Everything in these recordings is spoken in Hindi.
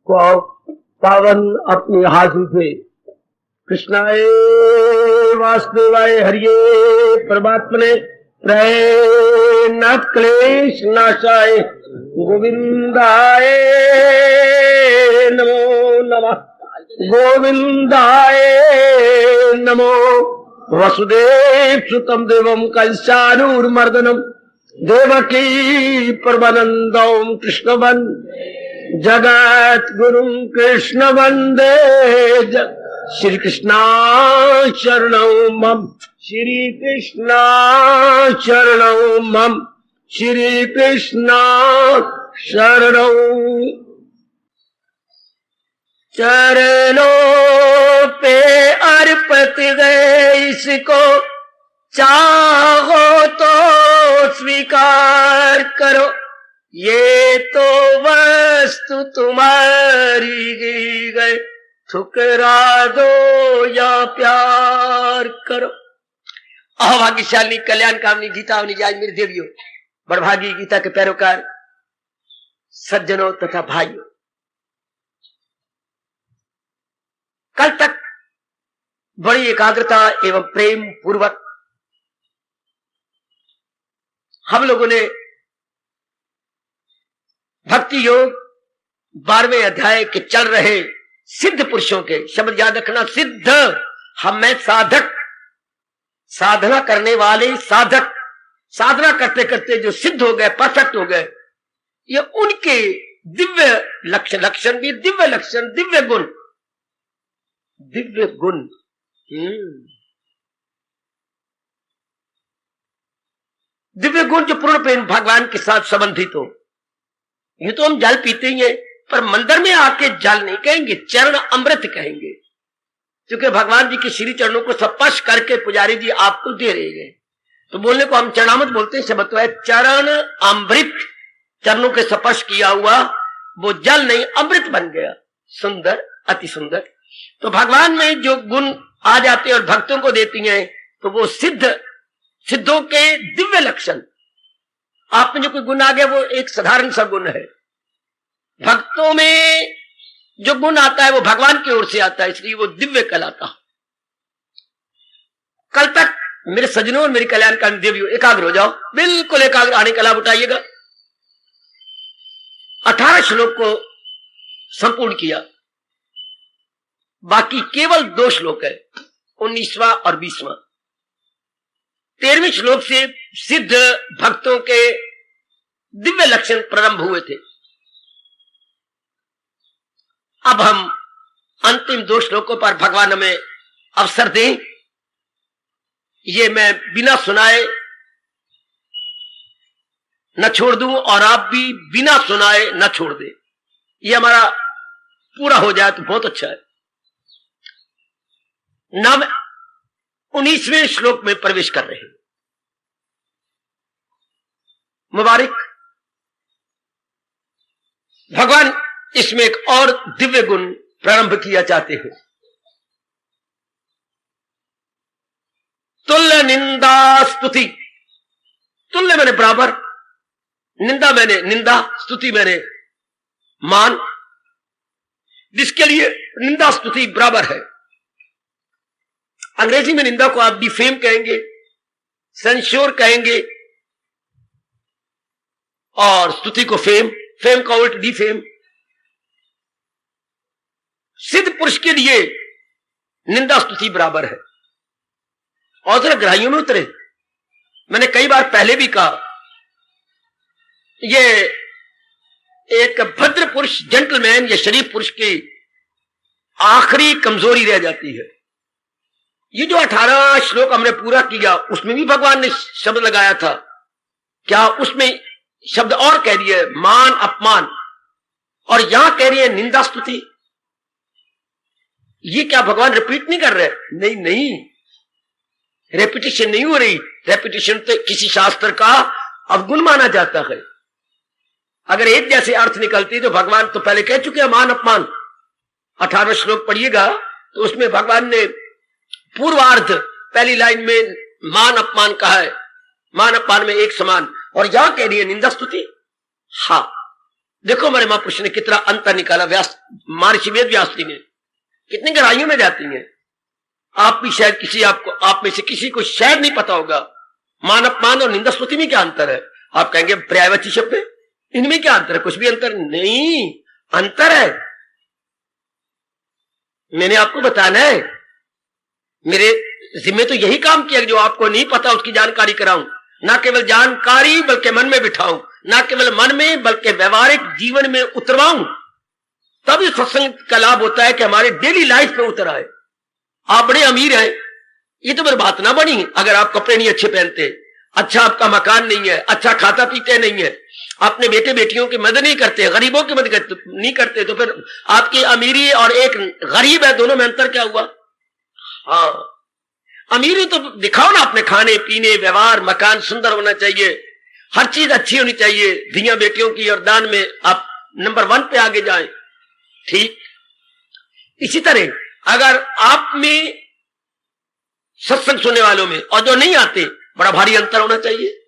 को पावन अपने हाथ से कृष्णाय वासुदेवाय हरिये परमात्मने नाथ क्लेश नाशाय गोविंदाय नमो नमः गोविंदाय नमो वसुदेव सुतम देवम कंसानूर्मर्दनम देवकी परमानंदम कृष्ण जगत गुरु कृष्ण वंदे श्री कृष्णा शरणौ मम श्री कृष्णा शरणौ मम श्री कृष्णा शरणौ चरणों पे अर्पित गए इसको चाहो तो स्वीकार करो ये तो वस्तु तुम्हारी गई ठुकरा दो या प्यार करो। अभाग्यशाली कल्याण कामनी गीता निजाय मेरे देवियों बड़भागी गीता के पैरोकार सज्जनों तथा भाइयों, कल तक बड़ी एकाग्रता एवं प्रेम पूर्वक हम लोगों ने भक्ति योग 12वें अध्याय के चल रहे सिद्ध पुरुषों के शब्द याद रखना। सिद्ध हम में साधक, साधना करने वाले साधक, साधना करते करते जो सिद्ध हो गए, परफेक्ट हो गए, ये उनके दिव्य लक्षण भी दिव्य लक्षण, दिव्य गुण, दिव्य गुण। दिव्य गुण जो पूर्ण प्रेम भगवान के साथ संबंधित हो। ये तो हम जल पीते ही हैं, पर मंदिर में आके जल नहीं कहेंगे, चरण अमृत कहेंगे, क्योंकि भगवान जी के श्री चरणों को स्पर्श करके पुजारी जी आपको दे रहे हैं। तो बोलने को हम चरणामृत बोलते हैं, शब्द तो है चरण अमृत। चरणों के स्पर्श किया हुआ वो जल नहीं अमृत बन गया। सुंदर, अति सुंदर। तो भगवान में जो गुण आ जाते हैं और भक्तों को देती हैं, तो वो सिद्धों के दिव्य लक्षण। आप में जो कोई गुण आ गया वो एक साधारण सा गुण है। भक्तों में जो गुण आता है वो भगवान की ओर से आता है, इसलिए वो दिव्य कहलाता। कल तक मेरे सज्जनों और मेरी कल्याणकारी देवियों एकाग्र हो जाओ, बिल्कुल एकाग्र आने का लाभ उठाइएगा। 18 श्लोक को संपूर्ण किया, बाकी केवल 2 श्लोक है, 19वां और 20वां। 13वें श्लोक से सिद्ध भक्तों के दिव्य लक्षण प्रारंभ हुए थे। अब हम अंतिम 2 श्लोकों पर भगवान हमें अवसर दें। ये मैं बिना सुनाए न छोड़ दूं और आप भी बिना सुनाए न छोड़ दें। ये हमारा पूरा हो जाए तो बहुत अच्छा है। नाम 19वें श्लोक में प्रवेश कर रहे हैं। मुबारक। भगवान इसमें एक और दिव्य गुण प्रारंभ किया चाहते हैं। तुल्य निंदा स्तुति। तुल्य मैंने बराबर, निंदा मैंने निंदा, स्तुति मैंने मान, जिसके लिए निंदा स्तुति बराबर है। अंग्रेजी में निंदा को आप डिफेम कहेंगे, सेंश्योर कहेंगे, और स्तुति को फेम, फेम का उल्ट डिफेम। सिद्ध पुरुष के लिए निंदा स्तुति बराबर है। और जरा गहराइयों में उतरे। मैंने कई बार पहले भी कहा, ये एक भद्र पुरुष, जेंटलमैन या शरीफ पुरुष की आखिरी कमजोरी रह जाती है। ये जो 18 श्लोक हमने पूरा किया, उसमें भी भगवान ने शब्द लगाया था। क्या उसमें शब्द और कह दिए, मान अपमान, और यहां कह रही है निंदा स्तुति। ये क्या भगवान रिपीट नहीं कर रहे? नहीं नहीं, रेपिटेशन नहीं हो रही। रेपिटेशन तो किसी शास्त्र का अवगुण माना जाता है। अगर एक जैसे अर्थ निकलती तो भगवान तो पहले कह चुके हैं मान अपमान। 18 श्लोक पढ़िएगा तो उसमें भगवान ने पूर्वार्ध पहली लाइन में मान अपमान कहा है, मान अपमान में एक समान, और यहां कह रही है निंदा स्तुति। हाँ, देखो हमारे महापुरुष ने कितना अंतर निकाला, व्यास महर्षि वेद व्यास जी ने कितनी गहराइयों में जाती हैं। आप भी शायद आप में से किसी को शायद नहीं पता होगा मान अपमान और निंदा स्तुति में क्या अंतर है। आप कहेंगे पर्यायवाची शब्द है, इनमें क्या अंतर है? कुछ भी अंतर नहीं, अंतर है। मैंने आपको बताना है, मेरे जिम्मे तो यही काम किया जो आपको नहीं पता उसकी जानकारी कराऊं, ना केवल जानकारी बल्कि मन में बिठाऊं, ना केवल मन में बल्कि व्यवहारिक जीवन में उतरवाऊं। तभी सत्संग का लाभ होता है कि हमारे डेली लाइफ में उतर आए। आप बड़े अमीर हैं, ये तो मेरी बात ना बनी अगर आप कपड़े नहीं अच्छे पहनते, अच्छा आपका मकान नहीं है, अच्छा खाता पीते नहीं है, अपने बेटे बेटियों की मदद नहीं करते, गरीबों की मदद नहीं करते, तो फिर आपकी अमीरी और एक गरीब है, दोनों में अंतर क्या हुआ? हाँ, अमीरी तो दिखाओ ना, अपने खाने पीने, व्यवहार, मकान सुंदर होना चाहिए, हर चीज अच्छी होनी चाहिए, धिया बेटियों की और दान में आप नंबर 1 पे आगे जाएं। ठीक इसी तरह अगर आप में सत्संग सुनने वालों में और जो नहीं आते, बड़ा भारी अंतर होना चाहिए।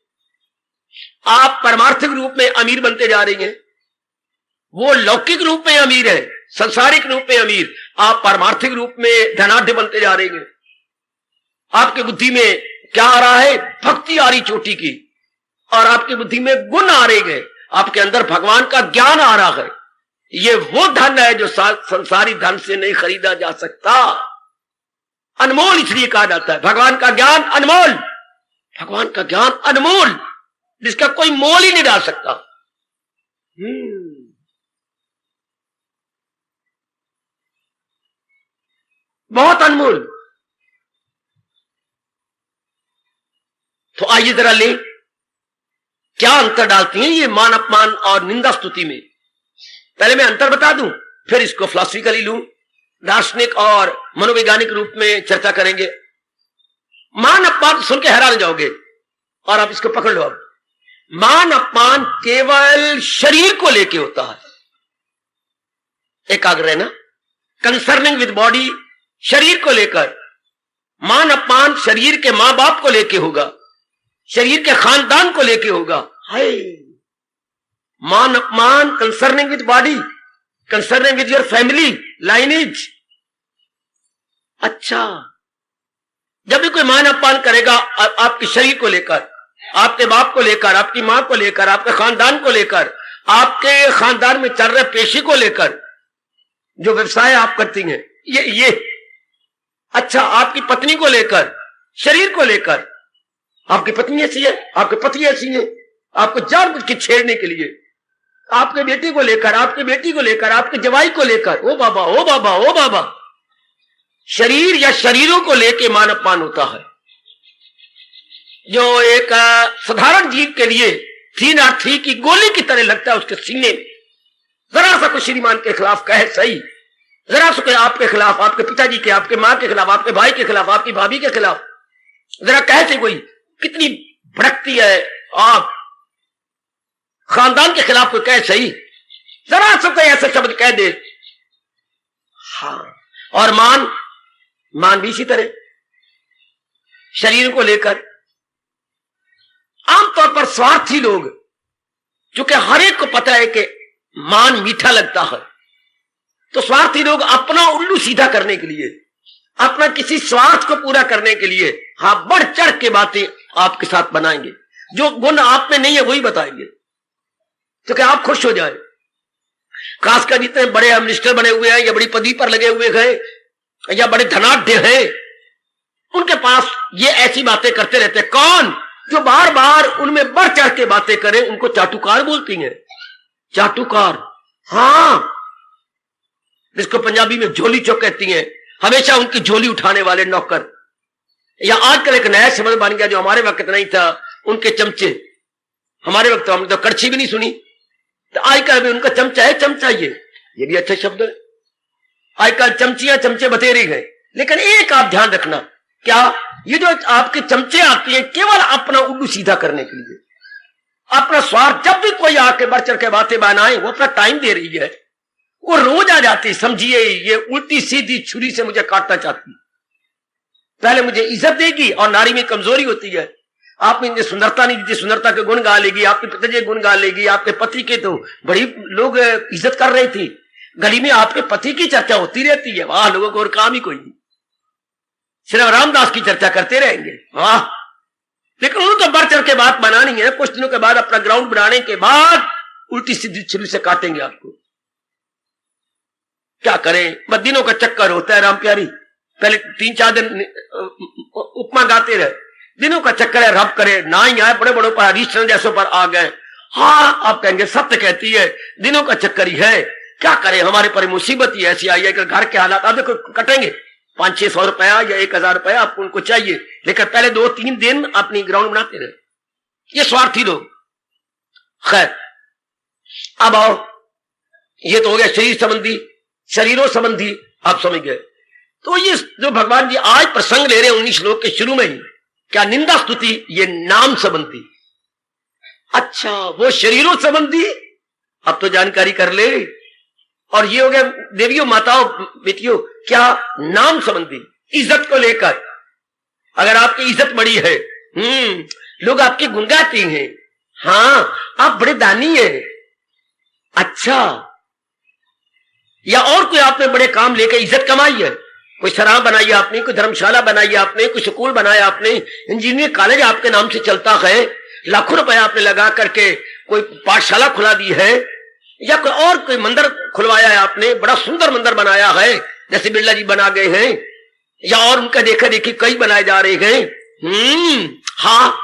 आप परमार्थिक रूप में अमीर बनते जा रही हैं, वो लौकिक रूप में अमीर है, संसारिक रूप में अमीर, आप परमार्थिक रूप में धनाढ़ बनते जा रही हैं। आपकी बुद्धि में क्या आ रहा है? भक्ति आ रही चोटी की, और आपकी बुद्धि में गुण आ रहे हैं, आपके अंदर भगवान का ज्ञान आ रहा है। ये वो धन है जो संसारी धन से नहीं खरीदा जा सकता, अनमोल इसलिए कहा जाता है। भगवान का ज्ञान अनमोल, भगवान का ज्ञान अनमोल, जिसका कोई मोल ही नहीं डाल सकता। बहुत अनमोल। तो आइए जरा ले, क्या अंतर डालती हैं ये मान अपमान और निंदा स्तुति में। पहले मैं अंतर बता दूं, फिर इसको फिलॉसफिकली लूं, दार्शनिक और मनोवैज्ञानिक रूप में चर्चा करेंगे। मान अपमान सुन के हैरान जाओगे, और आप इसको पकड़ लो। अब मान अपमान केवल शरीर को लेके होता है, एकाग्र रहना, कंसर्निंग विद बॉडी, शरीर को लेकर। मान अपमान शरीर के मां बाप को लेके होगा, शरीर के खानदान को लेके होगा। हाय, मान अपमान concerning with body, concerning with your family lineage. अच्छा, जब भी कोई मान अपमान करेगा आपके शरीर को लेकर, आपके बाप को लेकर, आपकी मां को लेकर, आपके खानदान को लेकर, आपके खानदान में चल रहे पेशे को लेकर, जो व्यवसाय आप करती हैं, ये अच्छा, आपकी पत्नी को लेकर, शरीर को लेकर, आपकी पत्नी ऐसी है, आपके पति ऐसी है, आपको जानबूझ के छेड़ने के लिए, आपके बेटे को लेकर, आपके बेटी को लेकर, आपके जवाई को लेकर, ओ बाबा ओ बाबा ओ बाबा। शरीर या शरीरों को लेकर मान अपमान होता है, जो एक साधारण जीव के लिए 383 की गोली की तरह लगता है उसके सीने में। जरा सा कोई श्रीमान के खिलाफ कहे सही, जरा सा कोई आपके खिलाफ, आपके पिताजी के, आपके मां के खिलाफ, आपके भाई के खिलाफ, आपकी भाभी के खिलाफ, जरा कहे थे कोई, कितनी भड़कती है। आप खानदान के खिलाफ कोई कहे सही, जरा सा कोई ऐसा शब्द कह दे। हाँ, और मान भी इसी तरह शरीर को लेकर। आमतौर पर स्वार्थी लोग, क्योंकि हर एक को पता है कि मान मीठा लगता है, तो स्वार्थी लोग अपना उल्लू सीधा करने के लिए, अपना किसी स्वार्थ को पूरा करने के लिए, हाँ, बढ़ चढ़ के बातें आपके साथ बनाएंगे। जो गुण आप में नहीं है वही बताएंगे, क्योंकि आप खुश हो जाए। खासकर जितने बड़े मिनिस्टर बने हुए हैं, या बड़ी पदवी पर लगे हुए हैं, या बड़े धनाढ़ हैं, उनके पास ये ऐसी बातें करते रहते हैं। कौन? जो बार बार उनमें बढ़ चढ़ के बातें करें, उनको चाटुकार बोलती हैं। चाटुकार, हाँ, जिसको पंजाबी में झोली चौक कहती हैं, हमेशा उनकी झोली उठाने वाले नौकर। या आजकल एक नया शब्द बन गया जो हमारे वक्त नहीं था, उनके चमचे। हमारे वक्त हमने तो कड़छी भी नहीं सुनी, तो आजकल भी उनका चमचा है, चमचा। ये भी अच्छा शब्द है। आजकल चमचियां चमचे बतेरे गए, लेकिन एक आप ध्यान रखना, क्या ये जो आपके चमचे आती हैं केवल अपना उल्लू सीधा करने के लिए, अपना स्वार्थ। जब भी कोई आके बढ़ चढ़ के बातें बनाए, वो अपना टाइम दे रही है, वो रोज आ जाती, समझिए ये उल्टी सीधी छुरी से मुझे काटना चाहती। पहले मुझे इज्जत देगी, और नारी में कमजोरी होती है, आपने इतनी सुंदरता नहीं दी, सुंदरता के गुण गा लेगी, आपके पिताजी के गुण गा लेगी, आपके पति के तो बड़ी लोग इज्जत कर रहे थे, गली में आपके पति की चर्चा होती रहती है, वाह, लोगों को और काम ही कोई नहीं, सिर्फ रामदास की चर्चा करते रहेंगे, वाह। लेकिन उन्होंने तो बढ़ चढ़ के बात बनानी है, कुछ दिनों के बाद अपना ग्राउंड बनाने के बाद उल्टी सीधी छुरी से काटेंगे आपको। क्या करें, बस दिनों का चक्कर होता है राम प्यारी, पहले 3-4 दिन उपमा गाते रहे, दिनों का चक्कर है, रब करे ना ही आए, बड़े बड़ों पर हरीशचंद्र जैसों पर आ गए, हाँ आप कहेंगे सत्य कहती है, दिनों का चक्कर ही है, क्या करें, हमारे पर मुसीबत ही ऐसी आई है कि घर के हालात, आप देखो कटेंगे 500-600 रुपया या 1000 रुपया आपको उनको चाहिए, लेकिन पहले 2-3 दिन अपनी ग्राउंड बनाते रहे, ये स्वार्थी लोग। खैर अब आओ, ये तो हो गया शरीर संबंधी, शरीरों संबंधी आप समझ गए। तो ये जो भगवान जी आज प्रसंग ले रहे हैं 19 श्लोक के शुरू में ही, क्या निंदा स्तुति, ये नाम संबंधी, अच्छा वो शरीरों संबंधी, अब तो जानकारी कर ले, और ये हो गया देवियों माताओं बेटियों क्या नाम संबंधी, इज्जत को लेकर, अगर आपकी इज्जत बड़ी है, लोग आपकी गुण गाते हैं, हाँ आप बड़े दानी हैं, अच्छा, या और कोई आपने बड़े काम लेकर इज्जत कमाई है, कोई शराब बनाई आपने, कोई धर्मशाला बनाई आपने, कोई स्कूल बनाया आपने, इंजीनियरिंग कॉलेज आपके नाम से चलता है, लाखों रुपए आपने लगा करके कोई पाठशाला खुला दी है, या कोई और कोई मंदिर खुलवाया है आपने, बड़ा सुंदर मंदिर बनाया है, जैसे बिरला जी बना गए हैं, या और उनका देखा देखी कई बनाए जा रहे हैं, हाँ,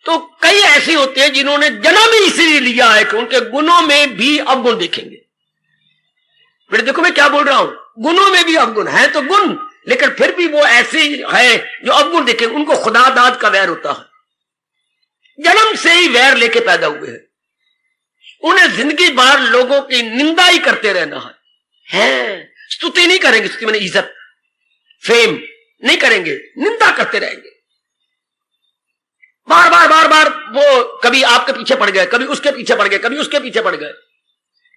तो कई ऐसे होते हैं जिन्होंने जन्म ही इसलिए लिया है कि उनके गुणों में भी अवगुण देखेंगे। बेटे देखो मैं क्या बोल रहा हूं, गुणों में भी अवगुण है तो गुण, लेकिन फिर भी वो ऐसे है जो अवगुण देखें, उनको खुदा दाद का वैर होता है, जन्म से ही वैर लेके पैदा हुए हैं, उन्हें जिंदगी भर लोगों की निंदा ही करते रहना है, स्तुति नहीं करेंगे, स्तुति मैंने इज्जत फेम नहीं करेंगे, निंदा करते रहेंगे, बार बार बार बार वो कभी आपके पीछे पड़ गए, कभी उसके पीछे पड़ गए, कभी उसके पीछे पड़ गए,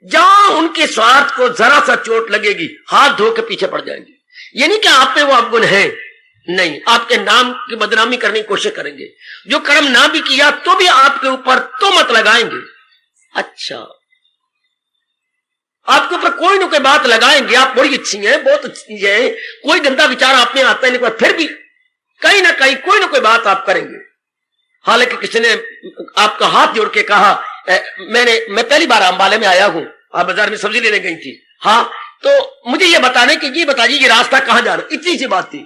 जहां उनके स्वार्थ को जरा सा चोट लगेगी हाथ धो के पीछे पड़ जाएंगे। ये नहीं कि आप पे वो अवगुण है, नहीं, आपके नाम की बदनामी करने की कोशिश करेंगे, जो कर्म ना भी किया तो भी आपके ऊपर तो मत लगाएंगे, अच्छा आपके ऊपर कोई ना कोई बात लगाएंगे, आप बड़ी अच्छी हैं, बहुत अच्छी है, कोई गंदा विचार आप में आता है नहीं, पर फिर भी कहीं ना कहीं कोई ना कोई बात आप करेंगे। हालांकि किसी ने आपका हाथ जोड़ के कहा, मैं पहली बार अंबाले में आया हूं, आप बाजार में सब्जी लेने गई थी, हाँ तो मुझे ये बताने की, ये बताइए ये रास्ता कहां जा रहा, इतनी सी बात थी,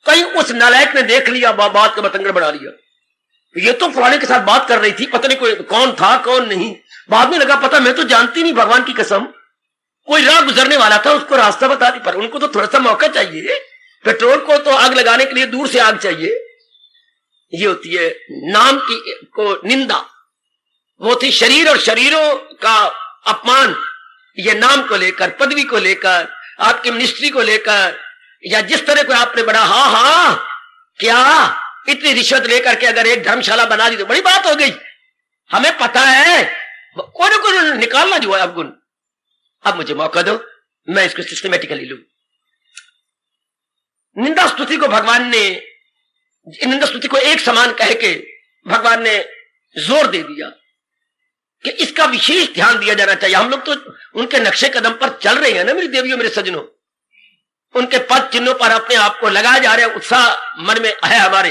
कहीं उस नालायक ने देख लिया, बात का बतंगड़ बढ़ा लिया, ये तो फलाने के साथ बात कर रही थी, पता नहीं कोई कौन था कौन नहीं, बाद में लगा पता मैं तो जानती नहीं, भगवान की कसम, कोई राह गुजरने वाला था उसको रास्ता बता दी, पर उनको तो थोड़ा सा मौका चाहिए, पेट्रोल को तो आग लगाने के लिए दूर से आग चाहिए। ये होती है नाम की को निंदा, वो थी शरीर और शरीरों का अपमान, ये नाम को लेकर, पदवी को लेकर, आपकी मिनिस्ट्री को लेकर, या जिस तरह को आपने बढ़ा, हाँ क्या इतनी रिश्वत लेकर के अगर एक धर्मशाला बना दी तो बड़ी बात हो गई, हमें पता है, कोई ना कोई निकालना जो है अवगुण, अब मुझे मौका दो मैं इसको सिस्टमेटिकली लूं। निंदा स्तुति को भगवान ने, निंदा स्तुति को एक समान कह के भगवान ने जोर दे दिया कि इसका विशेष ध्यान दिया जाना चाहिए। हम लोग तो उनके नक्शे कदम पर चल रहे हैं ना मेरी देवियों मेरे सजनों, उनके पद चिन्हों पर अपने आप को लगाया जा रहा है, उत्साह मन में है हमारे,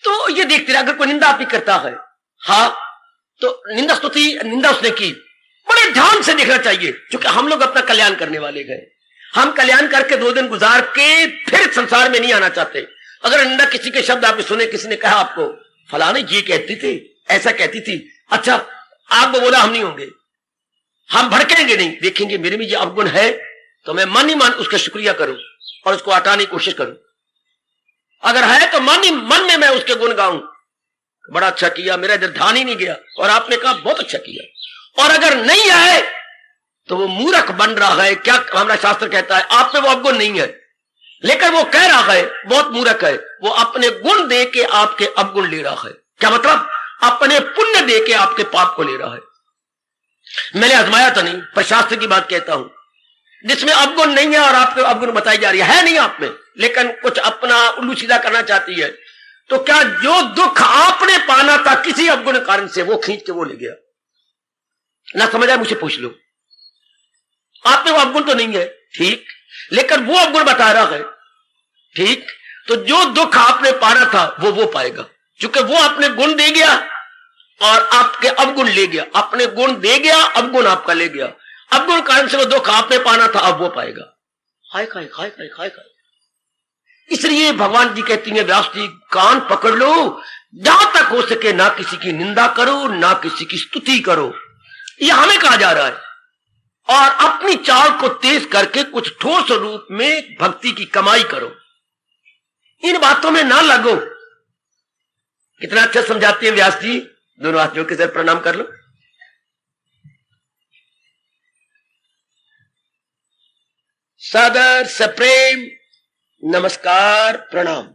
तो ये देखते रहे अगर कोई निंदा आप ही करता है, हाँ तो निंदा स्तुति, निंदा उसने की, बड़े ध्यान से देखना चाहिए, क्योंकि हम लोग अपना कल्याण करने वाले गए, हम कल्याण करके 2 दिन गुजार के फिर संसार में नहीं आना चाहते। अगर निंदा किसी के शब्द आपने सुने, किसी ने कहा आपको फलाने ये कहती थी, ऐसा कहती थी, अच्छा आप बोला हम नहीं होंगे, हम भड़केंगे नहीं, देखेंगे मेरे में ये अवगुण है तो मैं मन ही मन उसका शुक्रिया करूं और उसको हटाने की कोशिश करूं, अगर है तो मन ही मन में मैं उसके गुण गाऊं, बड़ा अच्छा किया, मेरा इधर ध्यान ही नहीं गया, और आपने कहा बहुत अच्छा किया, और अगर नहीं है तो वो मूर्ख बन रहा है। क्या हमारा शास्त्र कहता है, आप में वो अवगुण नहीं है, लेकिन वो कह रहा है बहुत मूर्ख है, वो अपने गुण दे के आपके अवगुण ले रहा है। क्या मतलब, अपने पुण्य दे के आपके पाप को ले रहा है। मैंने आजमाया तो नहीं, पर शास्त्र की बात कहता हूं, जिसमें अवगुण नहीं है और आपको अवगुण बताई जा रही है नहीं आप में, लेकिन कुछ अपना उल्लू सीधा करना चाहती है, तो क्या जो दुख आपने पाना था किसी अवगुण कारण से, वो खींच के वो ले गया? ना समझ आए मुझे पूछ लो। आप में वो अवगुण तो नहीं है, ठीक, लेकिन वो अवगुण बता रहा है, ठीक, तो जो दुख आपने पाना था वो पाएगा, क्योंकि वो अपने गुण दे गया और आपके अवगुण ले गया। अपने गुण दे गया, अवगुण आपका ले गया। अवगुण कारण से वो दुख आपने पाना था, अब वो पाएगा। हाय खाए खाए खाए खाए खाए। इसलिए भगवान जी कहती हैं, व्यास जी कान पकड़ लो, जहां तक हो सके ना किसी की निंदा करो, ना किसी की स्तुति करो, ये हमें कहा जा रहा है। और अपनी चाल को तेज करके कुछ ठोस रूप में भक्ति की कमाई करो, इन बातों में ना लगो। कितना अच्छा समझाते हैं व्यास जी। दोनों हाथ जोड़ के सर प्रणाम कर लो। सादर सप्रेम नमस्कार प्रणाम।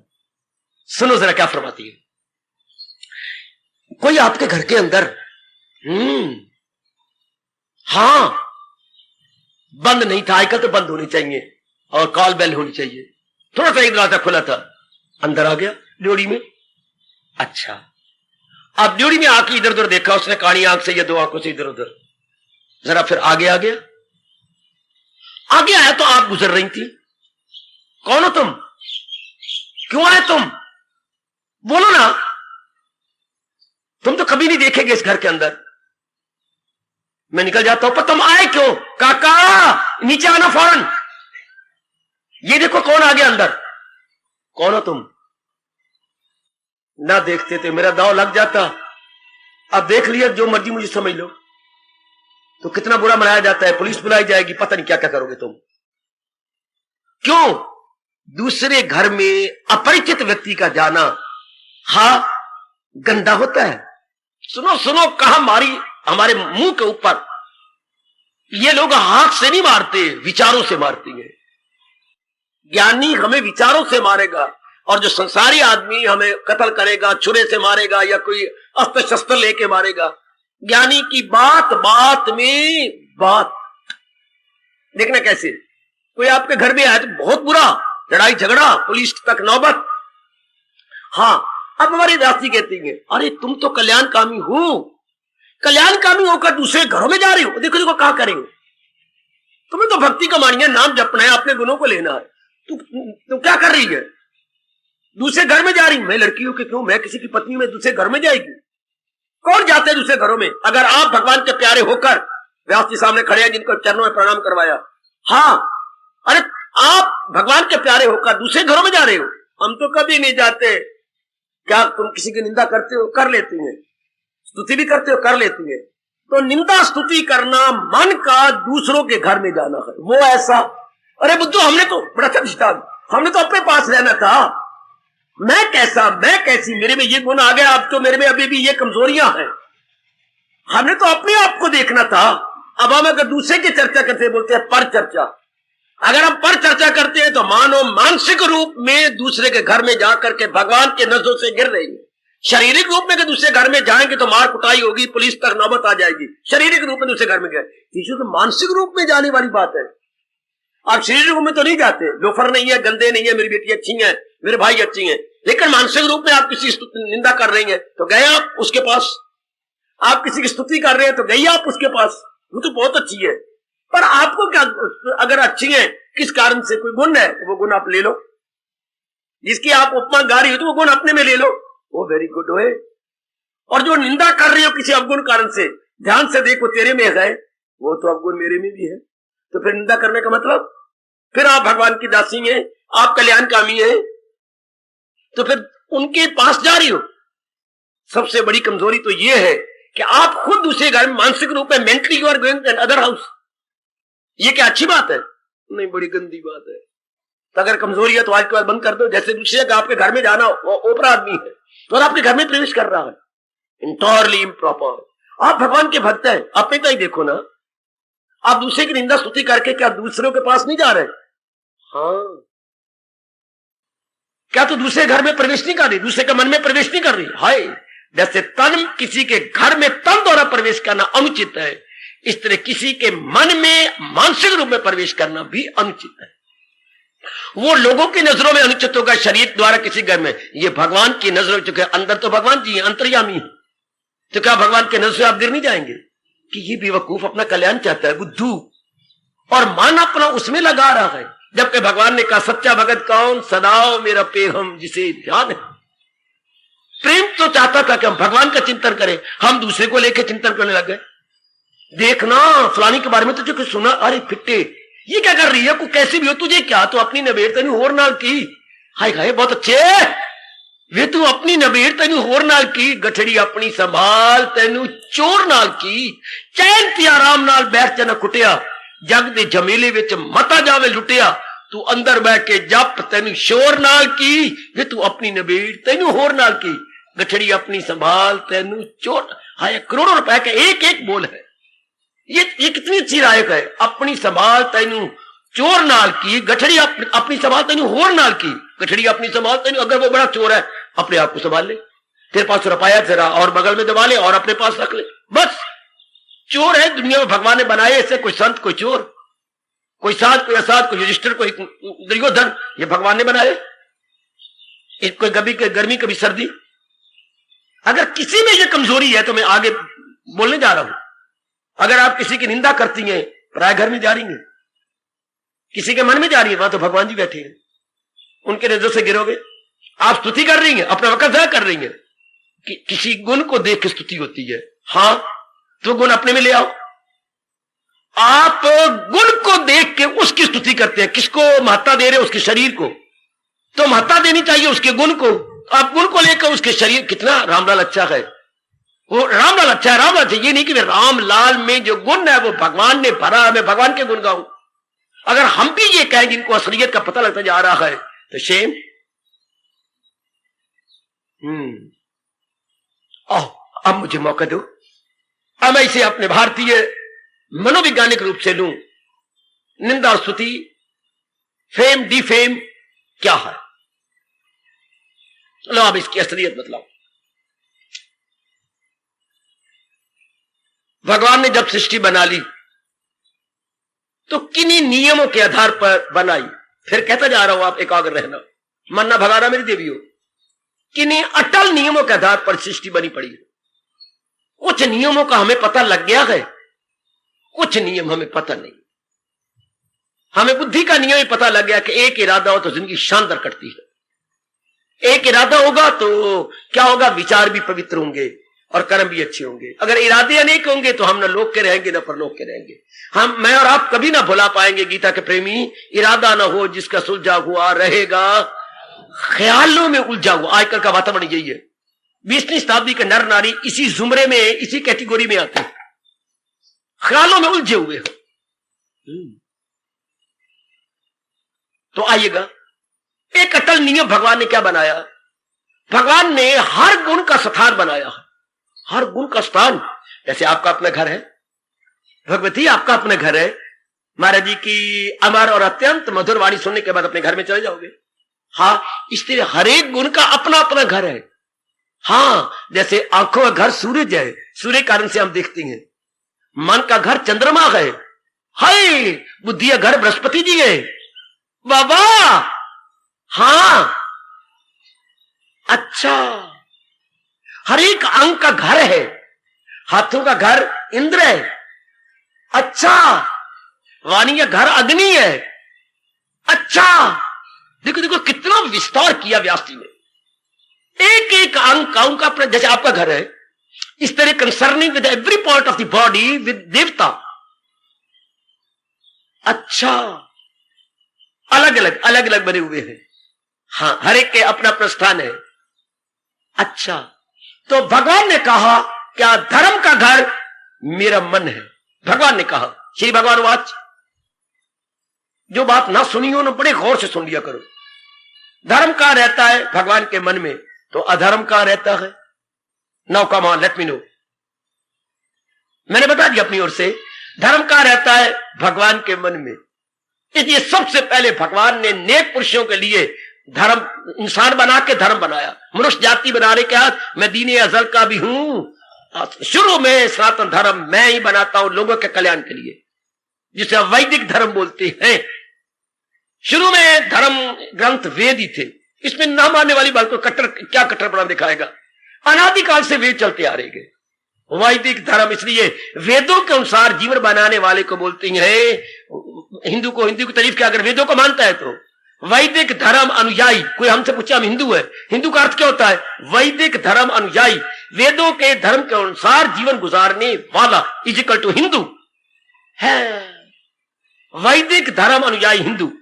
सुनो जरा क्या फरमाती है। कोई आपके घर के अंदर हाँ बंद नहीं था, आजकल तो बंद होनी चाहिए और कॉल बेल होनी चाहिए। थोड़ा सा एक दरवाजा खुला था, अंदर आ गया ड्योढ़ी में। अच्छा, अब ड्योढ़ी में आके इधर उधर देखा उसने, कानी आंख से या दो आंखों से इधर उधर, जरा फिर आगे आ गया। आगे आया तो आप गुजर रही थी। कौन हो तुम? क्यों आए तुम? बोलो ना, तुम तो कभी नहीं देखेंगे इस घर के अंदर। मैं निकल जाता हूं, पर तुम आए क्यों? काका नीचे आना फौरन। ये देखो कौन आ गया अंदर। कौन हो तुम? ना देखते थे मेरा दांव लग जाता। अब देख लिया, जो मर्जी मुझे समझ लो। तो कितना बुरा मनाया जाता है, पुलिस बुलाई जाएगी, पता नहीं क्या क्या करोगे तुम। क्यों? दूसरे घर में अपरिचित व्यक्ति का जाना गंदा होता है। सुनो सुनो, कहा मारी हमारे मुंह के ऊपर। ये लोग हाथ से नहीं मारते, विचारों से मारती है। ज्ञानी हमें विचारों से मारेगा, और जो संसारी आदमी हमें कत्ल करेगा, छुरे से मारेगा या कोई अस्त्र शस्त्र लेके मारेगा। ज्ञानी की बात बात में बात। देखना कैसे कोई आपके घर में आया तो बहुत बुरा लड़ाई झगड़ा, पुलिस तक नौबत। अब हमारी दासी कहती है, अरे तुम तो कल्याणकामी हो, कल्याणकामी होकर दूसरे घरों में जा रही हो। देखो देखो क्या करेंगे, तुम्हें तो भक्ति कमानी है, नाम जपना है, अपने गुणों को लेना है। तू क्या कर रही है? दूसरे घर में जा रही। मैं लड़की हूं कि क्यों मैं किसी की पत्नी में दूसरे घर में जाएगी? कौन जाते हैं दूसरे घरों में? अगर आप भगवान के प्यारे होकर व्यास जी सामने खड़े हैं, जिनको चरणों में प्रणाम करवाया, अरे आप भगवान के प्यारे होकर दूसरे घरों में जा रहे हो। हम तो कभी नहीं जाते। क्या तुम किसी की निंदा करते हो? कर लेती है। स्तुति भी करते हो? कर लेती है। तो निंदा स्तुति करना मन का दूसरों के घर में जाना है, वो ऐसा। अरे बुद्धू, हमने तो बड़ा अच्छा, हमने तो अपने पास रहना था। मैं कैसा, मैं कैसी, मेरे में ये गुण आ गया, अब तो मेरे में अभी भी ये कमजोरियां हैं। हमने तो अपने आप को देखना था। अब हम अगर दूसरे की चर्चा करते, बोलते हैं पर चर्चा। अगर हम पर चर्चा करते हैं तो मानो मानसिक रूप में दूसरे के घर में जाकर के भगवान के नजरों से गिर रही है। शारीरिक रूप में दूसरे घर में जाएंगे तो मार कुटाई होगी, पुलिस तक नौबत आ जाएगी। शारीरिक रूप में दूसरे घर में गए, तीसरे तो मानसिक रूप में जाने वाली बात है। आप शारीरिक रूप में तो नहीं जाते, लोफर नहीं है, गंदे नहीं है, मेरी बेटी अच्छी है, मेरे भाई अच्छी हैं, लेकिन मानसिक रूप में आप किसी निंदा कर रही हैं तो गए आप उसके पास। आप किसी की स्तुति कर रहे हैं तो गई आप उसके पास, वो तो बहुत अच्छी है। पर आपको क्या, अगर अच्छी है किस कारण से, कोई गुण है तो वो गुण आप ले लो। जिसकी आप उपमा गा रही हो तो वो गुण अपने में ले लो, वो वेरी गुड है। और जो निंदा कर रही हो किसी अवगुण कारण से, ध्यान से देखो तेरे में है, वो तो अवगुण मेरे में भी है। तो फिर निंदा करने का मतलब, फिर आप भगवान की दासी हैं, आप कल्याणकामी हैं, तो फिर उनके पास जा रही हो। सबसे बड़ी कमजोरी तो यह है कि आप खुद दूसरे घर में मानसिक रूप में mentally you are going to other house. ये क्या अच्छी बात है? नहीं, बड़ी गंदी बात है। तो अगर कमजोरी है तो आज के बाद बंद कर दो। जैसे दूसरे का आपके घर में जाना, वो ओपरा आदमी है तो आपके घर में प्रवेश कर रहा है, इंटोरली इम्प्रॉपर। आप भगवान के भक्त हैं, अपने का ही देखो ना। आप दूसरे की निंदा स्तुति करके क्या दूसरों के पास नहीं जा रहे? क्या तो दूसरे घर में प्रवेश नहीं कर रही, दूसरे के मन में प्रवेश नहीं कर रही? हाय, जैसे तन किसी के घर में तन द्वारा प्रवेश करना अनुचित है, इस तरह किसी के मन में मानसिक रूप में प्रवेश करना भी अनुचित है। वो लोगों की नजरों में अनुचित होगा शरीयत द्वारा किसी घर में, ये भगवान की नजरों में, चुके अंदर तो भगवान जी अंतर्यामी है, तो क्या भगवान के नजर से आप गिर नहीं जाएंगे कि ये बेवकूफ अपना कल्याण चाहता है, बुद्धू, और मन अपना उसमें लगा रहा है। जबकि भगवान ने कहा सच्चा भगत कौन, सदाओ मेरा पेगम जिसे ध्यान है। प्रेम तो चाहता था कि हम भगवान का चिंतन करें, हम दूसरे को लेकर चिंतन करने लग गए। देखना फलानी के बारे में तो जो सुना, अरे फिट्टे ये क्या कर रही है, को कैसी भी हो तुझे क्या, तो अपनी नबेड़ तेन होर नाल की, हाय हाय बहुत अच्छे वे तू अपनी नबेड़ तेन होर नाल की, गठड़ी अपनी संभाल तेन चोर नाल की, चैन ते आराम नाल बैठ जाना कुटिया, जग दे झमेले विच मता जावे लुटिया, तू अंदर बैठ के जप तेन शोर नाल की, वे तू अपनी नबेड़ तेन होर नाल की, गठड़ी अपनी संभाल तेन चोर। हाय करोड़ों रुपए का एक एक बोल है, ये कितनी अच्छी रायक है। अपनी संभाल तेनू चोर नाल की, गठड़ी अपनी संभाल तेनू होर नाल की, गठड़ी अपनी संभाल तेनू, अगर वो बड़ा चोर है अपने आप को संभाल ले, तेरे पास रुपया जरा और बगल में दबा ले और अपने पास रख ले, बस। चोर है दुनिया में भगवान ने बनाए ऐसे, कोई संत कोई चोर, कोई साध कोई असाध, कोई युधिष्ठिर कोई दुर्योधन, ये भगवान ने बनाए। कोई गर्मी कभी सर्दी। अगर किसी में ये कमजोरी है तो मैं आगे बोलने जा रहा हूं, अगर आप किसी की निंदा करती हैं पराये घर में जा रही हैं, किसी के मन में जा रही है, वहां तो भगवान जी बैठे हैं, उनके नजर से गिरोगे। आप स्तुति कर रही हैं, अपना वक्त ज़ाया कर रही हैं, किसी गुण को देख के स्तुति होती है, हां तो गुण अपने में ले आओ। आप गुण को देख के उसकी स्तुति करते हैं, किसको महत्ता दे रहे हो, उसके शरीर को, तो महत्ता देनी चाहिए उसके गुण को। आप गुण को लेकर उसके शरीर, कितना रामलाल अच्छा है, वो रामलाल अच्छा है, रामलाल ये नहीं कि रामलाल में जो गुण है वो भगवान ने भरा, मैं भगवान के गुण गाऊं। अगर हम भी ये कहें जिनको असलियत का पता लगता जा रहा है तो शेम। अब मुझे मौका दो, अब मैं इसे अपने भारतीय मनोवैज्ञानिक रूप से लूं। निंदा स्तुति, फेम डिफेम क्या है, लो अब इसकी असलियत बतलाओ। भगवान ने जब सृष्टि बना ली तो किन्हीं नियमों के आधार पर बनाई, फिर कहता जा रहा हूं आप एकाग्र रहना, मन्ना भगाना मेरी देवियों, किन्हीं अटल नियमों के आधार पर सृष्टि बनी पड़ी है। कुछ नियमों का हमें पता लग गया है, कुछ नियम हमें पता नहीं। हमें बुद्धि का नियम ही पता लग गया कि एक इरादा हो तो जिंदगी शानदार कटती है, एक इरादा होगा तो क्या होगा, विचार भी पवित्र होंगे और कर्म भी अच्छे होंगे। अगर इरादे अनेक होंगे तो हम न लोक के रहेंगे न परलोक के रहेंगे। मैं और आप कभी ना भुला पाएंगे गीता के प्रेमी, इरादा ना हो जिसका सुलझा हुआ रहेगा ख्यालों में उलझा हुआ। आजकल का वातावरण यही है, 20वीं शताब्दी के नर नारी इसी जुमरे में, इसी कैटेगरी में आते हैं, ख्यालों में उलझे हुए हैं। तो आइएगा, एक अटल नियम भगवान ने क्या बनाया, भगवान ने हर गुण का स्थान बनाया, हर गुण का स्थान। जैसे आपका अपना घर है, भगवती आपका अपना घर है, महाराज जी की अमर और अत्यंत मधुर वाणी सुनने के बाद अपने घर में चले जाओगे। हाँ, इस तरह हर एक गुण का अपना अपना घर है। हाँ, जैसे आंखों का घर सूरज है, सूर्य कारण से हम देखते हैं। मन का घर चंद्रमा है, हाय बुद्धि का घर बृहस्पति जी है बाबा। हाँ अच्छा, हर एक अंग का घर है, हाथों का घर इंद्र है, अच्छा वाणी का घर अग्नि है, अच्छा देखो देखो कितना विस्तार किया व्यास जी ने, एक एक अंग का उनका अपना। जैसे आपका घर है, इस तरह concerning with every part of the body with देवता। अच्छा, अलग अलग बने हुए हैं। हाँ, हर एक के अपना अपना स्थान है। अच्छा, तो भगवान ने कहा क्या धर्म का घर मेरा मन है। भगवान ने कहा, श्री भगवान वाच, जो बात ना सुनी हो ना बड़े गौर से सुन लिया करो। धर्म का रहता है भगवान के मन में, तो अधर्म का रहता है। Now come on let me know, मैंने बता दिया अपनी ओर से, धर्म का रहता है भगवान के मन में। इसलिए सबसे पहले भगवान ने नेक पुरुषों के लिए धर्म, इंसान बना के धर्म बनाया। मनुष्य जाति बनाने के बाद मैं दीने अजल का भी हूं, शुरू में सनातन धर्म मैं ही बनाता हूं लोगों के कल्याण के लिए, जिसे वैदिक धर्म बोलते हैं। शुरू में धर्म ग्रंथ वेद ही थे, इसमें ना मानने वाली बात को क्या कट्टरपना दिखाएगा। अनादिकाल से वेद चलते आ रहे। वैदिक धर्म इसलिए वेदों के अनुसार जीवन बनाने वाले को बोलते हैं। हिंदू की तारीफ क्या, अगर वेदों को मानता है तो वैदिक धर्म अनुयायी। कोई हमसे पूछा हम हिंदू है, हिंदू का अर्थ क्या होता है? वैदिक धर्म अनुयायी, वेदों के धर्म के अनुसार जीवन गुजारने वाला इज इक्वल टू हिंदू है। वैदिक धर्म अनुयायी हिंदू।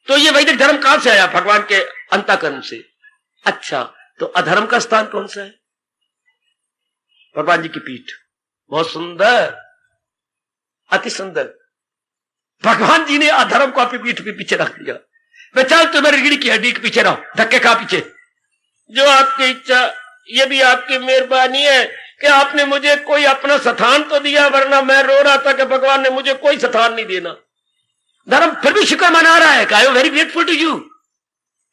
तो ये वैदिक धर्म कहां से आया? भगवान के अंतःकरण से। अच्छा, तो अधर्म का स्थान कौन सा है? भगवान जी की पीठ। बहुत सुंदर, अति सुंदर। भगवान जी ने अधर्म को अपनी पीठ पे पीछे रख दिया। मैं चल तुम्हारी रीढ़ की हड्डी के पीछे रहो, धक्के खा पीछे। जो आपकी इच्छा, ये भी आपकी मेहरबानी है कि आपने मुझे कोई अपना स्थान तो दिया, वरना मैं रो रहा था कि भगवान ने मुझे कोई स्थान नहीं देना। धर्म फिर भी शुक्र मना रहा है, I am very grateful to you,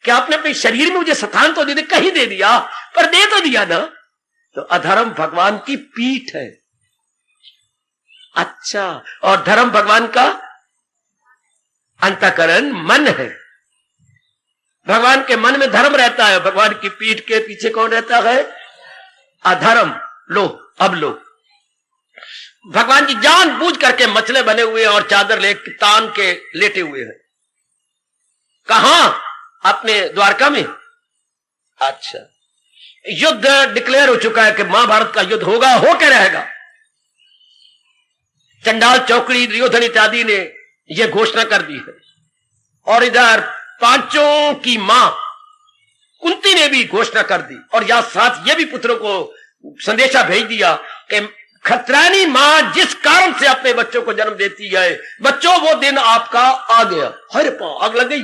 कि आपने अपने शरीर में मुझे स्थान तो दे दिया, कहीं दे दिया, पर दे तो दिया ना। तो अधर्म भगवान की पीठ है। अच्छा, और धर्म भगवान का अंतःकरण मन है। भगवान के मन में धर्म रहता है, भगवान की पीठ के पीछे कौन रहता है? अधर्म। लो, अब लो, भगवान जी जानबूझ करके मछले बने हुए और चादर ले तान के लेटे हुए हैं। कहां? अपने द्वारका में। अच्छा, युद्ध डिक्लेयर हो चुका है कि महाभारत का युद्ध होगा, हो के रहेगा। चंडाल, चौकड़ी, दुर्योधन इत्यादि ने यह घोषणा कर दी है। और इधर पांचों की मां कुंती ने भी घोषणा कर दी, और या साथ ये भी पुत्रों को संदेशा भेज दिया कि खतरानी मां जिस कारण से अपने बच्चों को जन्म देती है, बच्चों वो दिन आपका आ गया। हर आग लग गई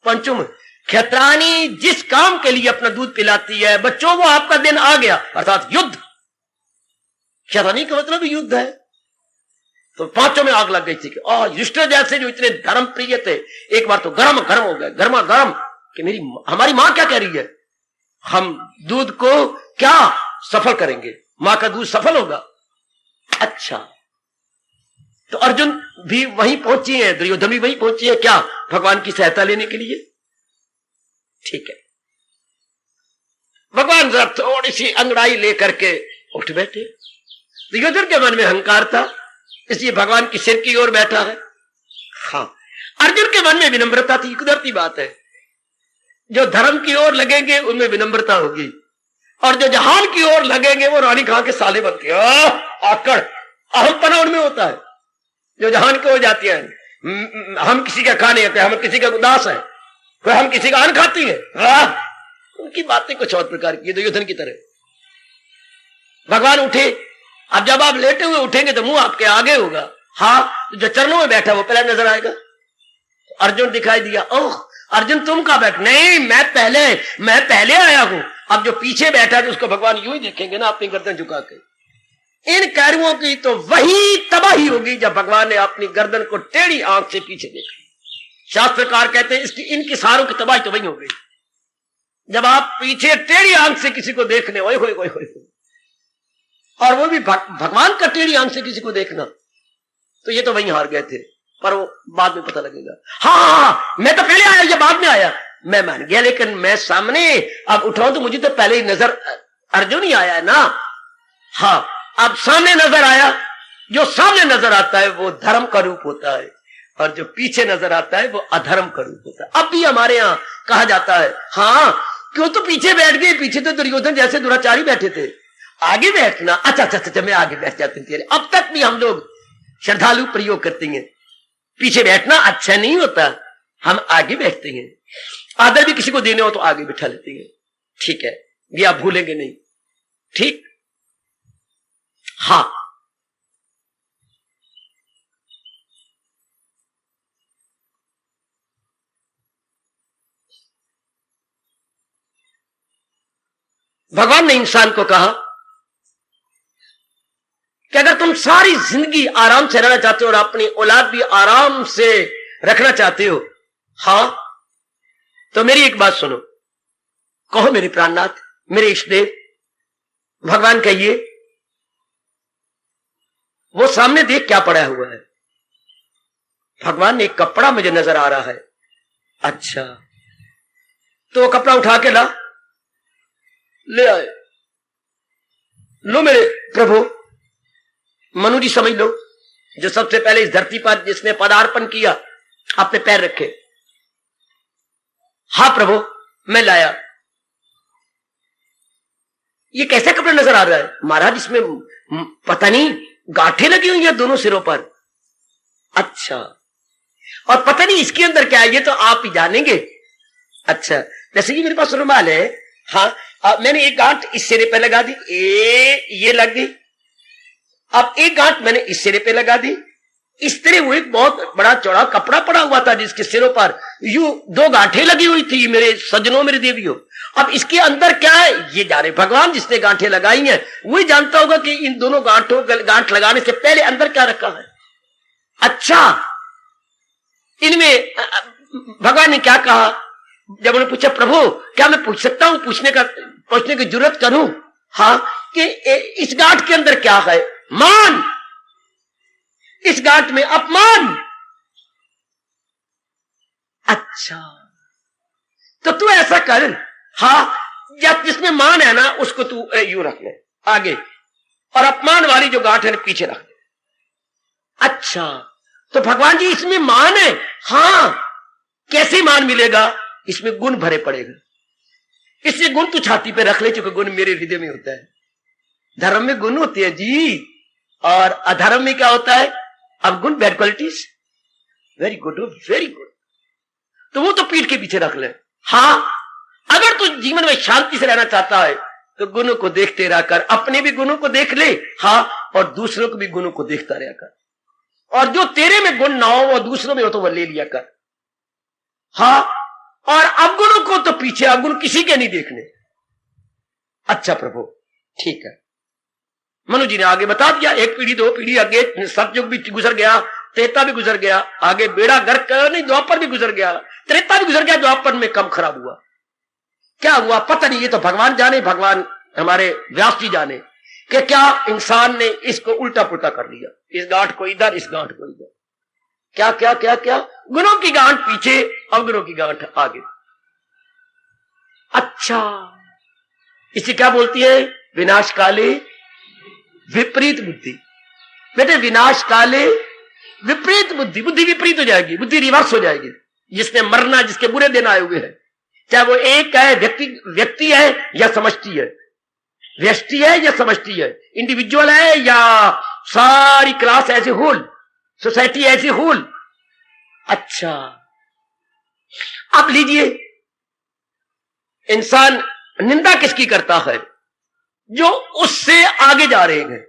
पंचों में। खतरानी जिस काम के लिए अपना दूध पिलाती है, बच्चों वो आपका दिन आ गया, अर्थात युद्ध। खतरानी का मतलब युद्ध है। तो पांचों में आग लग गई थी कि युष्टर जैसे जो इतने धर्म प्रिय थे, एक बार तो गरम गरम हो गए, गर्मा गर्म, कि हमारी मां क्या कह रही है, हम दूध को क्या सफल करेंगे, मां का दूध सफल होगा। अच्छा, तो अर्जुन भी वहीं पहुंची है, दुर्योधन भी वहीं पहुंची है, क्या? भगवान की सहायता लेने के लिए। ठीक है, भगवान जरा थोड़ी सी अंगड़ाई लेकर के उठ बैठे। दुर्योधन के मन में अहंकार था, इसलिए भगवान की सिर की ओर बैठा है। हाँ, अर्जुन के मन में विनम्रता थी। कुदरती बात है, जो धर्म की ओर लगेंगे उनमें विनम्रता होगी, और जो जहान की ओर लगेंगे वो रानी खां के साले बनते हैं। आकड़, अहमपना उनमें होता है। जो जहान की ओर जाती है, हम किसी का खा नहीं होते, हम किसी का उदास है, कोई हम किसी का अन्न खाती है, उनकी बातें कुछ और प्रकार की, दुर्योधन की तरह। भगवान उठे। अब जब आप लेटे हुए उठेंगे तो मुंह आपके आगे होगा। हाँ, जो चरणों में बैठा वो पहले नजर आएगा। अर्जुन दिखाई दिया। ओह अर्जुन तुम कहां बैठ? नहीं, मैं पहले आया हूं। अब जो पीछे बैठा है उसको भगवान यूं ही देखेंगे ना, अपनी गर्दन झुका के। इन कैरुओं की तो वही तबाही होगी जब भगवान ने अपनी गर्दन को टेढ़ी आंख से पीछे देखा। शास्त्रकार कहते हैं इसकी इनकी सारों की तबाही तो वही हो गई जब आप पीछे टेढ़ी आंख से किसी को देखने, ओए होए होए होए, और वो भी भगवान का टेढ़ी आंख से किसी को देखना, तो ये तो वहीं हार गए थे। पर वो बाद में पता लगेगा। हाँ, मैं तो पहले आया, ये बाद में आया, मैं मान गया, लेकिन मैं सामने अब उठाऊं तो मुझे तो पहले ही नजर अर्जुन ही आया है ना। हाँ, अब सामने नजर आया। जो सामने नजर आता है वो धर्म का रूप होता है, और जो पीछे नजर आता है वो अधर्म का रूप होता है। अब भी हमारे यहाँ कहा जाता है, हाँ क्यों तो पीछे बैठ गए, पीछे तो दुर्योधन जैसे दुराचारी बैठे थे, आगे बैठना। अच्छा, मैं आगे बैठ जाती हूँ। अब तक भी हम लोग श्रद्धालु प्रयोग करते हैं, पीछे बैठना अच्छा नहीं होता, हम आगे बैठते हैं। आदर भी किसी को देने हो तो आगे बिठा लेते हैं। ठीक है, ये आप भूलेंगे नहीं। ठीक, हाँ, भगवान ने इंसान को कहा कि अगर तुम सारी जिंदगी आराम से रहना चाहते हो और अपनी औलाद भी आराम से रखना चाहते हो, हाँ, तो मेरी एक बात सुनो। कहो मेरे प्राणनाथ, मेरे इष्टदेव, भगवान कहिए, वो सामने देख क्या पड़ा हुआ है? भगवान ने एक कपड़ा मुझे नजर आ रहा है, अच्छा, तो वो कपड़ा उठा के ले आए। लो मेरे प्रभु, मनु जी समझ लो, जो सबसे पहले इस धरती पर जिसने पदार्पण किया, आपने पैर रखे। हाँ प्रभु, मैं लाया। ये कैसा कपड़ा नजर आ रहा है महाराज? इसमें पता नहीं गांठें लगी हुई हैं दोनों सिरों पर। अच्छा, और पता नहीं इसके अंदर क्या है, ये तो आप ही जानेंगे। अच्छा, जैसे कि मेरे पास रुमाल है, हाँ, मैंने एक गांठ इस सिरे पे लगा दी, ये लग गई। अब एक गांठ मैंने इस सिरे पे लगा दी। इस तरह वो एक बहुत बड़ा चौड़ा कपड़ा पड़ा हुआ था जिसके सिरों पर यूं 2 गांठें लगी हुई थी। मेरे सज्जनों, मेरे देवियों, अब इसके अंदर क्या है ये जाने भगवान। जिसने गांठें लगाई हैं वही जानता होगा कि इन दोनों गांठ लगाने से पहले अंदर क्या रखा है। अच्छा, इनमें भगवान ने क्या कहा? जब उन्होंने पूछा प्रभु क्या मैं पूछ सकता हूं, पूछने की जरूरत करूं? हाँ, कि इस गांठ के अंदर क्या है? मान। इस गांठ में अपमान। अच्छा, तो तू ऐसा कर, हाँ, या जिसमें मान है ना उसको तू यूं रख ले आगे, और अपमान वाली जो गांठ है ना पीछे रख ले। अच्छा, तो भगवान जी इसमें मान है? हाँ। कैसे मान मिलेगा? इसमें गुण भरे पड़ेगा। इससे गुण तू छाती पे रख ले, क्योंकि गुण मेरे हृदय में होता है। धर्म में गुण होते हैं जी, और अधर्म में क्या होता है? अब गुण bad qualities. Very good, very good. तो वो तो पीठ के पीछे रख ले। हाँ, अगर तू जीवन में शांति से रहना चाहता है तो गुणों को देखते रह कर, अपने भी गुणों को देख ले, हाँ, और दूसरों को भी गुणों को देखता रह कर। और जो तेरे में गुण ना हो वो दूसरों में हो तो वो ले लिया कर। हाँ, और अवगुणों को तो पीछे, अवगुण किसी के नहीं देखने। अच्छा प्रभु, ठीक है। मनु जी ने आगे बता दिया, एक पीढ़ी 2 पीढ़ी आगे सतयुग भी गुजर गया, त्रेता भी गुजर गया, आगे बेड़ा गर्क नहीं, द्वापर भी गुजर गया, त्रेता भी गुजर गया, द्वापर में कम खराब हुआ। क्या हुआ पता नहीं, ये तो भगवान जाने, भगवान हमारे व्यास जी जाने कि क्या इंसान ने इसको उल्टा पुल्टा कर लिया। इस गांठ को इधर, इस गांठ को इधर, क्या क्या क्या क्या, गुणों की गांठ पीछे, अवगुणों की गांठ आगे। अच्छा, इसे क्या बोलती है? विनाश काले विपरीत बुद्धि। बेटे, विनाश काले विपरीत बुद्धि, बुद्धि विपरीत हो जाएगी, बुद्धि रिवर्स हो जाएगी। जिसने मरना, जिसके बुरे दिन आए हुए हैं, चाहे वो एक है, व्यक्ति है या समष्टि है, व्यष्टि है या समष्टि है, इंडिविजुअल है या सारी class as a whole, society as a whole. अच्छा, अब लीजिए, इंसान निंदा किसकी करता है? जो उससे आगे जा रहे हैं।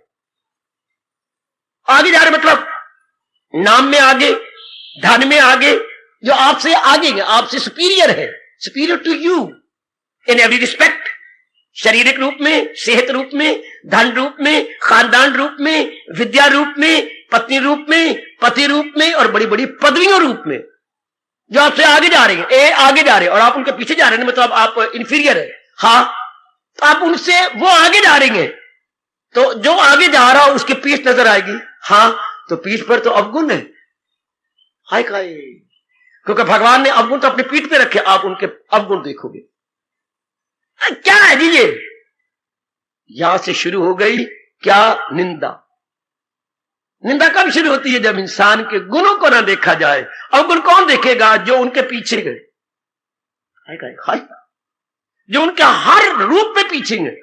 आगे जा रहे मतलब नाम में आगे, धन में आगे, जो आपसे आगे है, आपसे सुपीरियर है, superior to you in every respect. शारीरिक रूप में, सेहत रूप में, धन रूप में, खानदान रूप में, विद्या रूप में, पत्नी रूप में, पति रूप में, और बड़ी बड़ी पदवियों रूप में, जो आपसे आगे जा रहे हैं। ए आगे जा रहे हैं और आप उनके पीछे जा रहे हैं, मतलब आप इंफीरियर है। हाँ, तो आप उनसे, वो आगे जा रहे हैं, तो जो आगे जा रहा हो उसकी पीठ नजर आएगी। हाँ, तो पीठ पर तो अवगुण है। हाय खाए, क्योंकि भगवान ने अवगुण तो अपने पीठ पे रखे, आप उनके अवगुण देखोगे। क्या है जी ये? यहां से शुरू हो गई क्या? निंदा। निंदा कब शुरू होती है? जब इंसान के गुणों को ना देखा जाए। अवगुण कौन देखेगा? जो उनके पीछे गए, हाय, जो उनके हर रूप में पीछे हैं।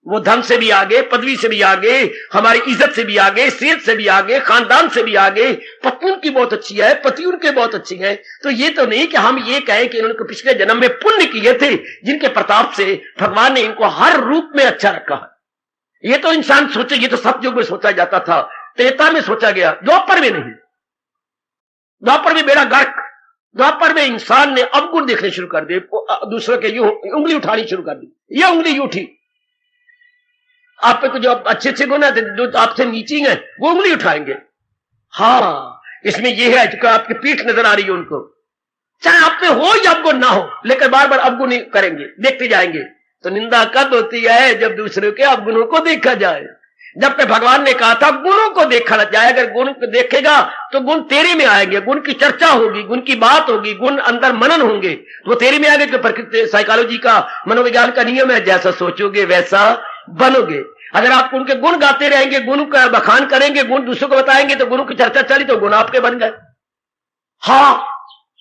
वो धन से भी आगे, पदवी से भी आगे, हमारी इज्जत से भी आगे, सेहत से भी आगे, खानदान से भी आगे, पत्नी उनकी बहुत अच्छी है, पति उनके बहुत अच्छे हैं। तो ये तो नहीं कि हम ये कहें कि इन्होंने पिछले जन्म में पुण्य किए थे, जिनके प्रताप से भगवान ने इनको हर रूप में अच्छा रखा है। ये तो इंसान सोचे, ये तो सतयुग में सोचा जाता था, त्रेता में सोचा गया, द्वापर में नहीं। द्वापर में बेड़ा गर्क, द्वापर में इंसान ने अवगुण देखने शुरू कर दिए, दूसरों के यूं उंगली उठानी शुरू कर दी। ये उंगली यूं उठी, आप पे जो अच्छे अच्छे गुण है, जो आपसे नीची है, वो उंगली उठाएंगे। हाँ, इसमें यह है जो आपकी पीठ नजर आ रही है उनको, चाहे आप में हो या अवगुण ना हो, लेकिन बार बार अवगुण ही करेंगे, देखते जाएंगे। तो निंदा कब होती है? जब दूसरों के अवगुणों को देखा जाए। जब पे भगवान ने कहा था गुणों को देखा जाए, अगर गुण को देखेगा तो गुण तेरे में आएंगे, गुण की चर्चा होगी, गुण की बात होगी, गुण अंदर मनन होंगे, वो तेरे में आएंगे। तो प्रकृति साइकोलॉजी का, मनोविज्ञान का नियम है, जैसा सोचोगे वैसा बनोगे। अगर आप उनके गुण गाते रहेंगे, गुण का बखान करेंगे, गुण दूसरों को बताएंगे, तो गुणों की चर्चा चली तो गुण आपके बन गए। हाँ,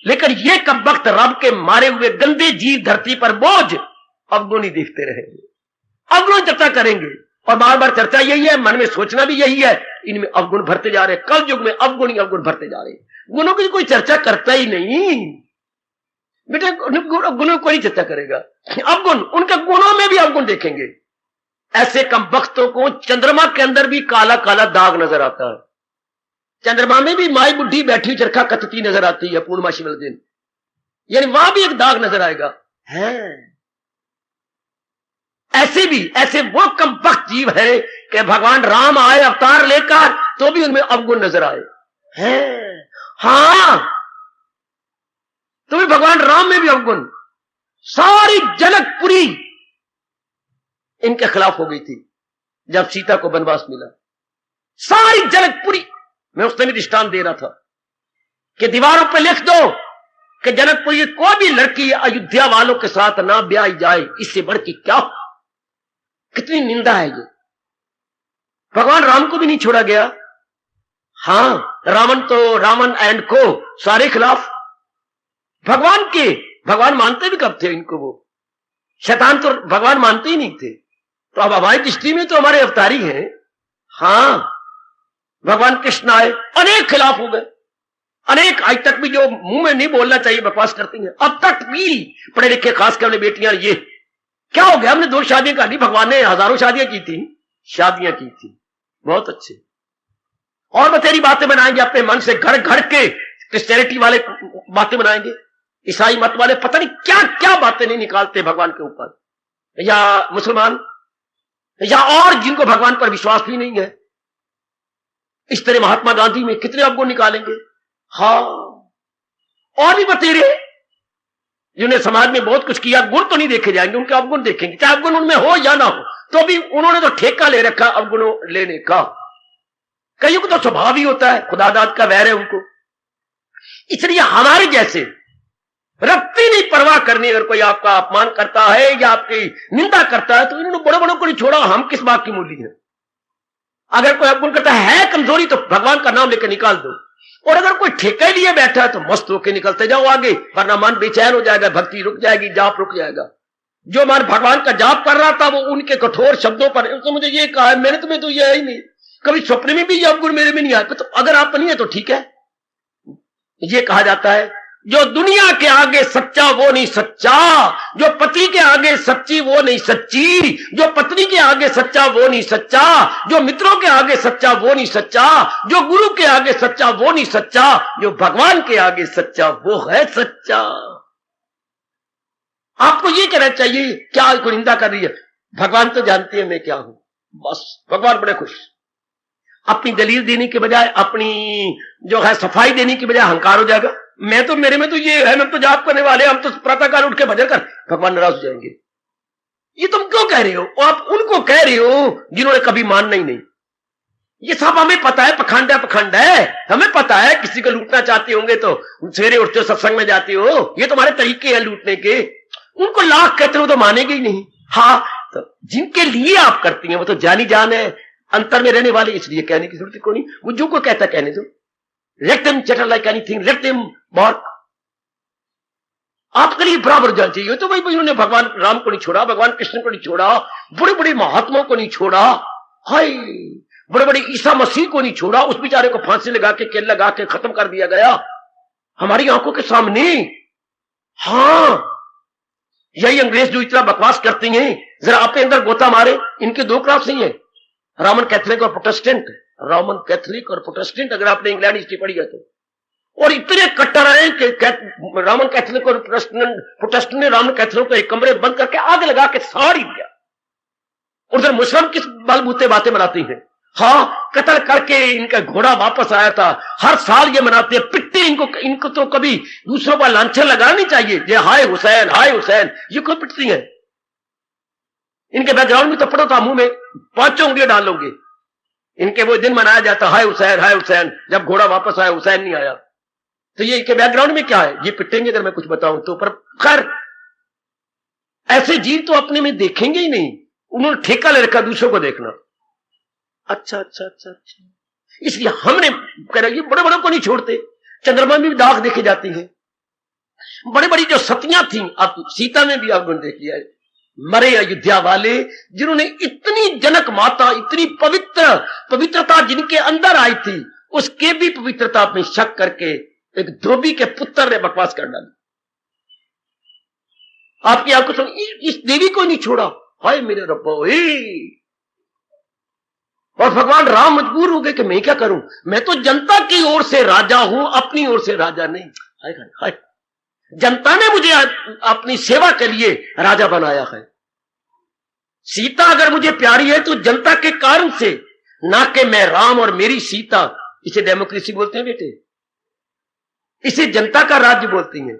लेकिन ये कब वक्त रब के मारे हुए गंदे जीव धरती पर बोझ अवगुण ही देखते रहेंगे, अवगुण चर्चा करेंगे, और बार बार चर्चा यही है, मन में सोचना भी यही है, इनमें अवगुण भरते जा रहे हैं। कल युग में अवगुण ही अवगुण भरते जा रहे हैं, गुणों की कोई चर्चा करता ही नहीं बेटा, गुणों को नहीं चर्चा करेगा, अवगुण, उनके गुणों में भी अवगुण देखेंगे। ऐसे कम वक्तों को चंद्रमा के अंदर भी काला काला दाग नजर आता है, चंद्रमा में भी माई बुढ़ी बैठी चरखा कतती नजर आती है पूर्णमासी वाले दिन, यानी वहां भी एक दाग नजर आएगा है। ऐसे भी, ऐसे वो कम वक्त जीव है कि भगवान राम आए अवतार लेकर तो भी उनमें अवगुण नजर आए हैं। हाँ, तो भी भगवान राम में भी अवगुण। सारी जनकपुरी इनके खिलाफ हो गई थी जब सीता को वनवास मिला, सारी जनकपुरी। मैं उस समय दृष्टांत दे रहा था कि दीवारों पर लिख दो कि जनकपुरी कोई भी लड़की अयोध्या वालों के साथ ना ब्याह जाए, इससे बढ़ के क्या, कितनी निंदा है ये। भगवान राम को भी नहीं छोड़ा गया। हाँ, रावण एंड को सारे खिलाफ भगवान के, भगवान मानते भी कब थे इनको, वो शैतान तो भगवान मानते ही नहीं थे। तो अब हमारी दृष्टि में तो हमारे अवतारी हैं। हाँ, भगवान कृष्ण आए, अनेक खिलाफ हो गए, अनेक, आज तक भी जो मुंह में नहीं बोलना चाहिए बकवास करती हैं, अब तक भी पढ़े लिखे खास कर बेटियां, ये क्या हो गया, हमने 2 शादियां कर ली, भगवान ने हजारों शादियां की थी, शादियां की थी, बहुत अच्छे, और बतेरी बातें बनाएंगे अपने मन से, घर घर के क्रिश्चियनिटी वाले बातें बनाएंगे, ईसाई मत वाले पता नहीं क्या क्या बातें नहीं निकालते भगवान के ऊपर, या मुसलमान, या और जिनको भगवान पर विश्वास भी नहीं है। इस तरह महात्मा गांधी में कितने अवगुण निकालेंगे। हाँ, और भी बतेरे जिन्होंने समाज में बहुत कुछ किया, गुण तो नहीं देखे जाएंगे, उनके अवगुण देखेंगे, चाहे अवगुण उनमें हो या ना हो, तो भी उन्होंने तो ठेका ले रखा अवगुणों लेने का। कईयों को तो स्वभाव ही होता है, खुदादाद का वैर है उनको। इसलिए हमारे जैसे रत्ती नहीं परवाह करनी, अगर कोई आपका अपमान करता है या आपकी निंदा करता है तो इन्होंने बड़े बड़ों को नहीं छोड़ा, हम किस बात की मूली है। अगर कोई अवगुण करता है कमजोरी तो भगवान का नाम लेकर निकाल दो, और अगर कोई ठेके लिए बैठा है तो मस्त होकर निकलते जाओ आगे, वरना मन बेचैन हो जाएगा, भक्ति रुक जाएगी, जाप रुक जाएगा। जो मन भगवान का जाप कर रहा था वो उनके कठोर शब्दों पर, उसने मुझे ये कहा है, मैंने तुम्हें तो ये ही नहीं, कभी स्वप्न में भी ये अवगुण मेरे में नहीं आया, तो अगर आप नहीं है तो ठीक है। ये कहा जाता है जो दुनिया के आगे सच्चा वो नहीं सच्चा, जो पति के आगे सच्ची वो नहीं सच्ची, जो पत्नी के आगे सच्चा वो नहीं सच्चा, जो मित्रों के आगे सच्चा वो नहीं सच्चा, जो गुरु के आगे सच्चा वो नहीं सच्चा, जो भगवान के आगे सच्चा वो है सच्चा। आपको ये कहना चाहिए, क्या कोई निंदा कर रही है, भगवान तो जानते हैं मैं क्या हूं, बस भगवान बड़े खुश। अपनी दलील देने के बजाय, अपनी जो है सफाई देने के बजाय अहंकार हो जाएगा, मैं तो, मेरे में तो ये है, हम तो जाप करने वाले, हम तो प्रातःकाल उठ के भजन कर, भगवान नाराज हो जाएंगे। ये तुम क्यों कह रहे हो, आप उनको कह रहे हो जिन्होंने कभी मानना ही नहीं। ये सब हमें पता है, पखंड है, पखंड है, हमें पता है। किसी को लूटना चाहते होंगे तो सवेरे उठते हो सत्संग में जाते हो, ये तुम्हारे तरीके हैं लूटने के। उनको लाख कहते हो तो मानेंगे ही नहीं। हाँ, तो जिनके लिए आप करती हैं वो तो जानी जान है, अंतर में रहने वाले, इसलिए कहने की जरूरत को नहीं। वो जो को कहता कहने दो, let them chatter like anything, let them work. आपके लिए बराबर जाना चाहिए। तो भाई उन्होंने भगवान राम को नहीं छोड़ा, भगवान कृष्ण को नहीं छोड़ा, बड़े बड़े महात्माओं को नहीं छोड़ा, हाय बड़े बड़े ईसा मसीह को नहीं छोड़ा, उस बेचारे को फांसी लगा के केल लगा के खत्म कर दिया गया हमारी आंखों के सामने। हाँ, यही अंग्रेज जो इतना बकवास करती हैं, जरा अपने अंदर गोता मारे। इनके 2 क्लास नहीं है, रोमन कैथोलिक और प्रोटेस्टेंट, रोमन कैथोलिक और प्रोटेस्टेंट, अगर आपने इंग्लैंड हिस्ट्री पढ़ी है तो। और इतने कट्टर हैं कि रोमन कैथोलिक और प्रोटेस्टेंट ने रोमन कैथोलिक को एक कमरे बंद करके आग लगा के साड़ ही दिया। उधर मुस्लिम किस बलबूते बातें मनाती हैं। हाँ, कत्ल करके इनका घोड़ा वापस आया था, हर साल ये मनाते हैं, पिटते इनको तो कभी दूसरों पर लांछन लगानी चाहिए, ये हाय हुसैन, हाय हुसैन, ये क्यों पिटती हैं? इनके बैकग्राउंड में तो पढ़ो था, मुंह में 5 उंगलियां डाल लोगे। इनके वो दिन मनाया जाता, हाय हुसैन हाय हुसैन, जब घोड़ा वापस आया हुसैन नहीं आया। तो ये इनके बैकग्राउंड में क्या है, ये पिटेंगे अगर मैं कुछ बताऊं तो, पर खैर ऐसे जीव तो अपने में देखेंगे ही नहीं, उन्होंने ठेका ले रखा दूसरों को देखना। अच्छा अच्छा अच्छा अच्छा, इसलिए हमने कह ये बड़े बड़ों को नहीं छोड़ते, चंद्रमा में भी दाग देखे जाती है। बड़ी बड़ी जो सतियां थी, आप सीता में भी आपने देख लिया है, मरे अयोध्या वाले जिन्होंने इतनी जनक माता, इतनी पवित्रता जिनके अंदर आई थी, उसके भी पवित्रता में शक करके एक धोबी के पुत्र ने बकवास कर डाली। आपकी आंखों सुन, इस देवी को नहीं छोड़ा, हाय मेरे रब्बो। और भगवान राम मजबूर हो गए कि मैं क्या करूं, मैं तो जनता की ओर से राजा हूं, अपनी ओर से राजा नहीं। हाय हाय हाय, जनता ने मुझे अपनी सेवा के लिए राजा बनाया है। सीता अगर मुझे प्यारी है तो जनता के कारण से, ना कि मैं राम और मेरी सीता। इसे डेमोक्रेसी बोलते हैं बेटे, इसे जनता का राज्य बोलती हैं।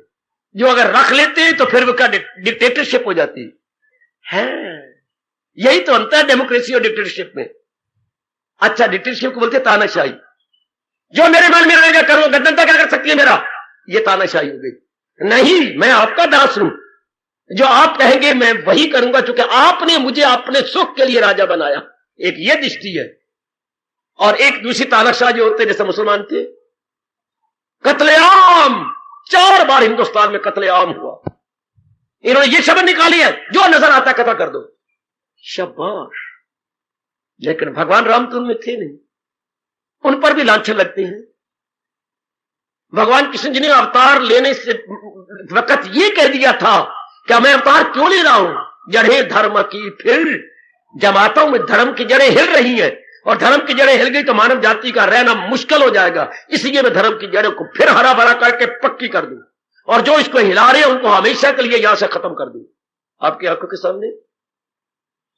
जो अगर रख लेते हैं तो फिर वो क्या डिक्टेटरशिप हो जाती है। यही तो अंतर है डेमोक्रेसी और डिक्टेटरशिप में। अच्छा, डिक्टेटरशिप को बोलते हैं तानाशाही, जो मेरे मन में रहेगा करूंगा, जनता क्या कर सकती है मेरा, ये तानाशाही हो गई। नहीं, मैं आपका दास हूं, जो आप कहेंगे मैं वही करूंगा, क्योंकि आपने मुझे अपने सुख के लिए राजा बनाया। एक ये दृष्टि है। और एक दूसरी तानाशाह जो होते जैसे मुसलमान थे, कत्लेआम, 4 बार हिंदुस्तान में कत्लेआम हुआ। इन्होंने ये शब्द निकाली है, जो नजर आता कथा कर दो, शाबाश। लेकिन भगवान राम तो उनमें थे नहीं, उन पर भी लांछन लगते हैं। भगवान कृष्ण जी ने अवतार लेने से वक्त ये कह दिया था कि मैं अवतार क्यों ले रहा हूं, जड़ें धर्म की फिर जमातों में धर्म की जड़ें हिल रही हैं, और धर्म की जड़ें हिल गई तो मानव जाति का रहना मुश्किल हो जाएगा। इसलिए मैं धर्म की जड़ों को फिर हरा भरा करके पक्की कर दूं, और जो इसको हिला रहे हैं उनको हमेशा के लिए यहां से खत्म कर दूं। आपकी आंखों के सामने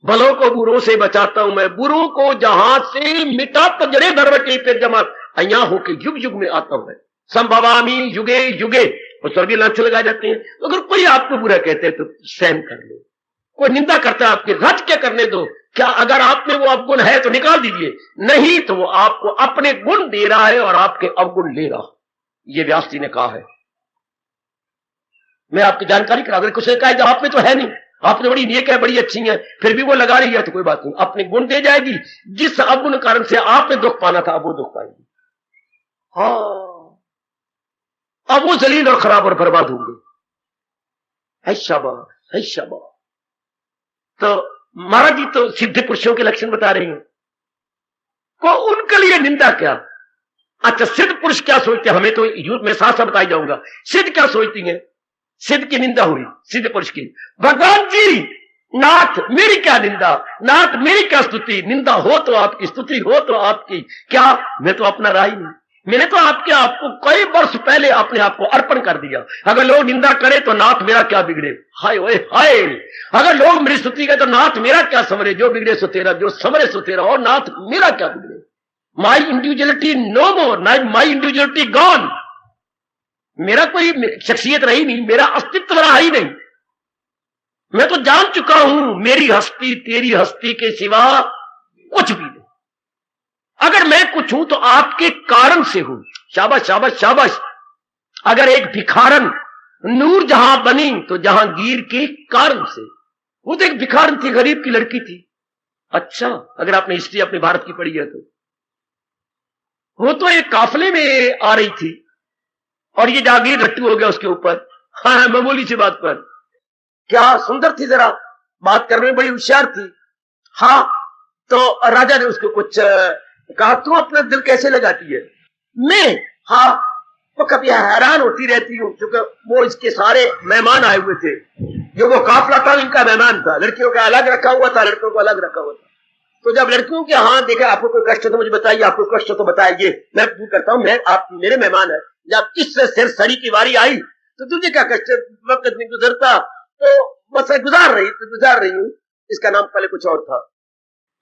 भलों को बुरों से बचाता हूं मैं, बुरों को जहां से मिटा तो जड़े धर्म की फिर जमात अया होकर युग युग में आता हूं। संभवामी युगे युगे, और स्वर्गीय लांछन लगाए जाते हैं। तो अगर कोई आपको बुरा कहते हैं तो सहन कर लो, कोई निंदा करता है आपके, रज क्या करने दो। क्या अगर आप में वो अवगुण है तो निकाल दीजिए, नहीं तो वो आपको अपने गुण दे रहा है और आपके अवगुण ले रहा। ये व्यास जी ने कहा है। मैं आपकी जानकारी करा दूं, कुछ ने कहा आप में तो है नहीं, आपने बड़ी नेक है, बड़ी अच्छी है, फिर भी वो लगा रही है, तो कोई बात नहीं, अपने गुण दे जाएगी। जिस अवगुण कारण से आपने दुख पाना था अब वो दुख पाएगी। हाँ, अब वो जलील और खराब और बर्बाद होंगे। है शाबाश, है शाबाश। तो महाराज जी तो सिद्ध पुरुषों के लक्षण बता रहे हैं, को उनके लिए निंदा क्या। अच्छा, सिद्ध पुरुष क्या सोचते हैं, हमें तो यूथ में साथ साथ बताई जाऊंगा। सिद्ध क्या सोचती हैं, सिद्ध की निंदा हुई, सिद्ध पुरुष की। भगवान जी, नाथ मेरी क्या निंदा, नाथ मेरी क्या स्तुति, निंदा हो तो आपकी, स्तुति हो तो आपकी, क्या मैं तो अपना रहा ही नहीं। मैंने तो आपको कई वर्ष पहले अपने आप को अर्पण कर दिया। अगर लोग निंदा करें तो नाथ मेरा क्या बिगड़े, हाय ओए हाय। अगर लोग मेरी स्तुति करें तो नाथ मेरा क्या समरे, जो बिगड़े सो तेरा, जो समरे सो तेरा, और नाथ मेरा क्या बिगड़े। माई इंडिविजुअलिटी नो मोर, माई इंडिविजुअलिटी गॉन। मेरा कोई शख्सियत रही नहीं, मेरा अस्तित्व रहा ही नहीं। मैं तो जान चुका हूं मेरी हस्ती तेरी हस्ती के सिवा कुछ भी नहीं। अगर मैं कुछ हूं तो आपके कारण से हूं। शाबाश शाबाश शाबाश। अगर एक भिखारन नूर जहां बनी तो जहांगीर के कारण से। वो तो एक भिखारन थी, गरीब की लड़की थी। अच्छा, अगर आपने हिस्ट्री अपने भारत की पढ़ी है तो वो तो एक काफले में आ रही थी और ये जहांगीर रट्टू हो गया उसके ऊपर। हाँ, मामूली सी बात पर क्या सुंदर थी, जरा बात करने में बड़ी होशियार थी। हाँ, तो राजा ने उसको कुछ कहा, तू अपना दिल कैसे लगाती है। मैं, हाँ, तो कभी हैरान होती रहती हूँ, क्योंकि वो इसके सारे मेहमान आए हुए थे। जो वो काफला था इनका मेहमान था, लड़कियों का अलग रखा हुआ था, लड़कों को अलग रखा हुआ था। तो जब लड़कियों के हाँ देखा, आपको कोई कष्ट हो तो मुझे बताइए, आपको कष्ट हो तो बताइए, मैं पूछ करता हूँ, मैं आप मेरे मेहमान है। जब इससे सिर सड़ी की बारी आई तो तुझे क्या कष्ट, वक्त नहीं गुजरता तो बस गुजार रही हूँ। इसका नाम पहले कुछ और था।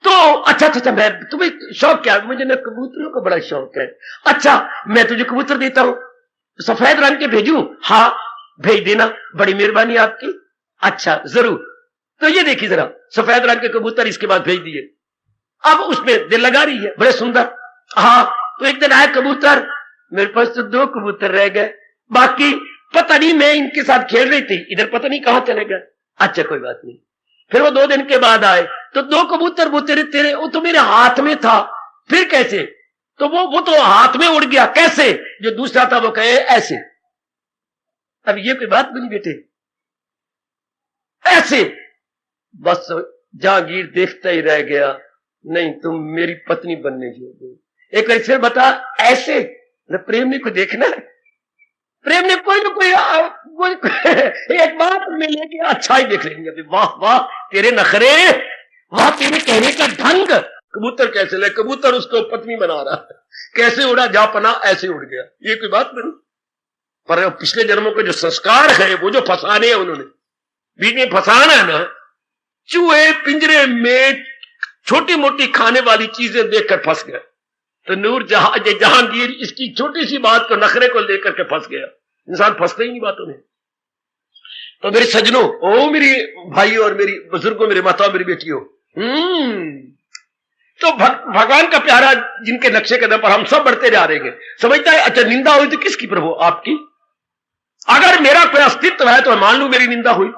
तो अच्छा, मैं तुम्हें शौक क्या, मुझे ना कबूतरों का बड़ा शौक है। अच्छा, मैं तुझे कबूतर देता हूँ, सफेद रंग के भेजूं। हाँ, भेज देना, बड़ी मेहरबानी आपकी। अच्छा, जरूर। तो ये देखिए जरा, सफेद रंग के कबूतर इसके बाद भेज दिए। अब उसमें दिल लगा रही है, बड़े सुंदर। हाँ, तो एक दिन आए कबूतर, मेरे पास तो 2 कबूतर रह गए, बाकी पता नहीं मैं इनके साथ खेल रही थी, इधर पता नहीं कहां चले गए। अच्छा कोई बात नहीं। फिर वो 2 दिन के बाद आए तो 2 कबूतर वो तेरे वो तो मेरे हाथ में था। फिर कैसे? तो वो तो हाथ में उड़ गया। कैसे? जो दूसरा था वो कहे ऐसे। अब ये कोई बात बनी बेटे? ऐसे बस जहांगीर देखता ही रह गया। नहीं, तुम मेरी पत्नी बनने की हो गई। एक बार फिर बता, ऐसे? प्रेम ने को देखना है, प्रेम ने कोई ना कोई एक बात में लेके अच्छा ही देख लेंगे। अभी वाह वाह तेरे नखरे, वाह तेरे कहने का ढंग। कबूतर कैसे ले? कबूतर उसको पत्नी बना रहा है। कैसे उड़ा? जा पना ऐसे उड़ गया। ये कोई बात नहीं। पर पिछले जन्मों के जो संस्कार है, वो जो फंसाने हैं उन्होंने, बीच में फंसाना है ना। चूहे पिंजरे में छोटी मोटी खाने वाली चीजें देखकर फंस गए, तो नूर जहांगीर इसकी छोटी सी बात को, नखरे को लेकर के फंस गया। इंसान फंसते ही नहीं बातों में। तो मेरे सजनों, ओ मेरी भाई और मेरी बुजुर्गों, मेरे माता, मेरी बेटियों, तो भगवान का प्यारा जिनके नक्शे कदम पर हम सब बढ़ते जा रहे हैं, समझता है अच्छा निंदा हुई तो किसकी प्रभु? आपकी। अगर मेरा कोई अस्तित्व है तो मान लू मेरी निंदा हुई।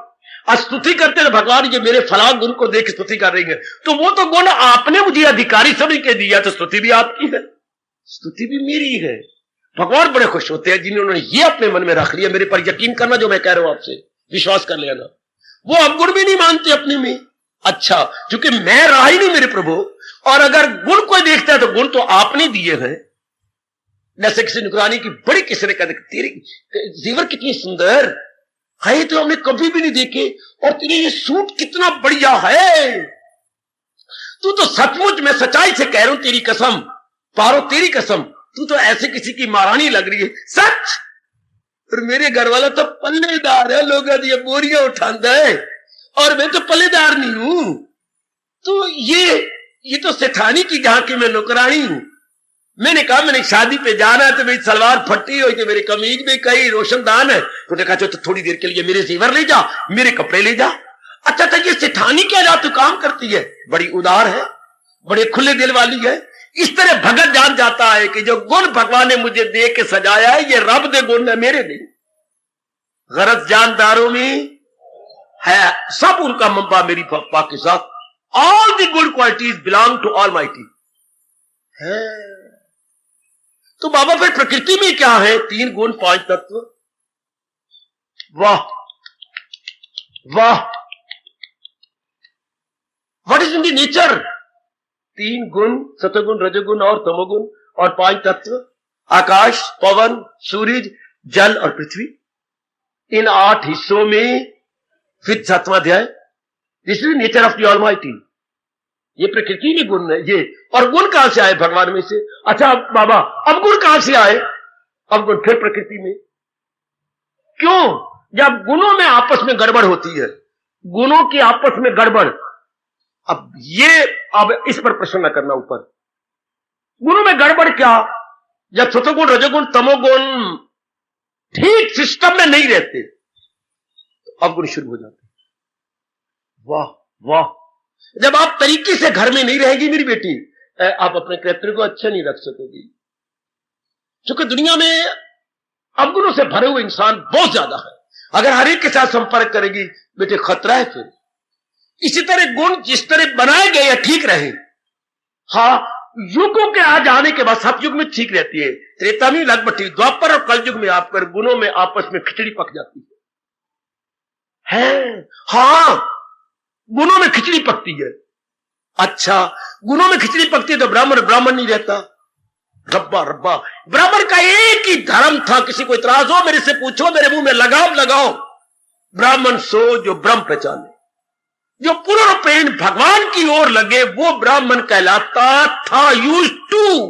स्तुति करते हैं भगवान, ये मेरे फलां गुण को देख स्तुति कर रही है, तो वो तो गुण आपने मुझे अधिकारी समझ के दिया, तो स्तुति भी आपकी है, स्तुति भी मेरी है। भगवान बड़े खुश होते हैं जिन्होंने ये अपने मन में रख लिया। मेरे पर यकीन करना, जो मैं कह रहा हूं आपसे विश्वास कर लेना। वो अवगुण भी नहीं मानते अपने में। अच्छा, क्योंकि मैं रहा ही नहीं मेरे प्रभु, और अगर गुण कोई देखता है तो गुण तो आपने दिए हैं। जैसे किसी नुकरानी की बड़ी किसी ने कहते, तेरे जेवर कितनी सुंदर है, तो हमने कभी भी नहीं देखे, और तेरे ये सूट कितना बढ़िया है। तू तो सचमुच, मैं सच्चाई से कह रहा हूं, तेरी कसम पारो, तेरी कसम, तू तो ऐसे किसी की महारानी लग रही है। सच। और मेरे घर वाला तो पल्लेदार है, लोग ये बोरियां उठाता है, और मैं तो पल्लेदार नहीं हूं। तो ये तो सेठानी की जहां की मैं नौकरानी हूं। मैंने कहा मैंने शादी पे जाना है, तो मेरी सलवार फटी हुई, तो मेरी कमीज में कई रोशनदान है। तो देखा तो थोड़ी देर के लिए मेरे जेवर ले जा, मेरे कपड़े ले जा। अच्छा अच्छा, ये सेठानी क्या जा तू काम करती है, बड़ी उदार है, बड़े खुले दिल वाली है। इस तरह भगत जान जाता है कि जो गुण भगवान ने मुझे दे के सजाया है, ये रब दे गुण है, मेरे नहीं। गरज जानदारों में है, सब उनका मंबा मेरी पप्पा के साथ। All the good qualities belong to almighty है। तो बाबा फिर प्रकृति में क्या है? 3 गुण 5 तत्व। वाह वाह, what is in the nature? 3 गुण, सतोगुण, रजोगुण और तमोगुण, और 5 तत्व, आकाश, पवन, सूरज, जल और पृथ्वी। इन 8 हिस्सों में फिर 7वां अध्याय, this is nature of the almighty. ये प्रकृति में गुण है ये। और गुण कहां से आए? भगवान में से। अच्छा बाबा, अब गुण कहां से आए? अब गुण फिर प्रकृति में। क्यों? जब गुणों में आपस में गड़बड़ होती है, गुणों की आपस में गड़बड़। अब इस पर प्रश्न न करना ऊपर। गुणों में गड़बड़ क्या? जब सतोगुण, रजोगुण, तमोगुण ठीक सिस्टम में नहीं रहते, तो अवगुण शुरू हो जाते। वाह वाह, जब आप तरीके से घर में नहीं रहेगी मेरी बेटी, आप अपने कैरेक्टर को अच्छा नहीं रख सकोगी। क्योंकि दुनिया में अवगुणों से भरे हुए इंसान बहुत ज्यादा है। अगर हर एक के साथ संपर्क करेगी बेटे, खतरा है फिर। इसी तरह गुण जिस तरह बनाए गए हैं ठीक रहे। हाँ, युगों के आ जाने के बाद सतयुग में ठीक रहती है, त्रेता में लगभग ठीक, द्वापर और कलयुग में आपकर गुणों में आपस में खिचड़ी पक जाती है। हाँ, गुणों में खिचड़ी पकती है। अच्छा, गुणों में खिचड़ी पकती है तो ब्राह्मण ब्राह्मण नहीं रहता। रब्बा रब्बा, ब्राह्मण का एक ही धर्म था। किसी को इतराज हो मेरे से पूछो, मेरे मुंह में लगाम लगाओ। ब्राह्मण सो जो ब्रह्म पहचाने, जो पूर्णपेण भगवान की ओर लगे, वो ब्राह्मण कहलाता था। यूज टू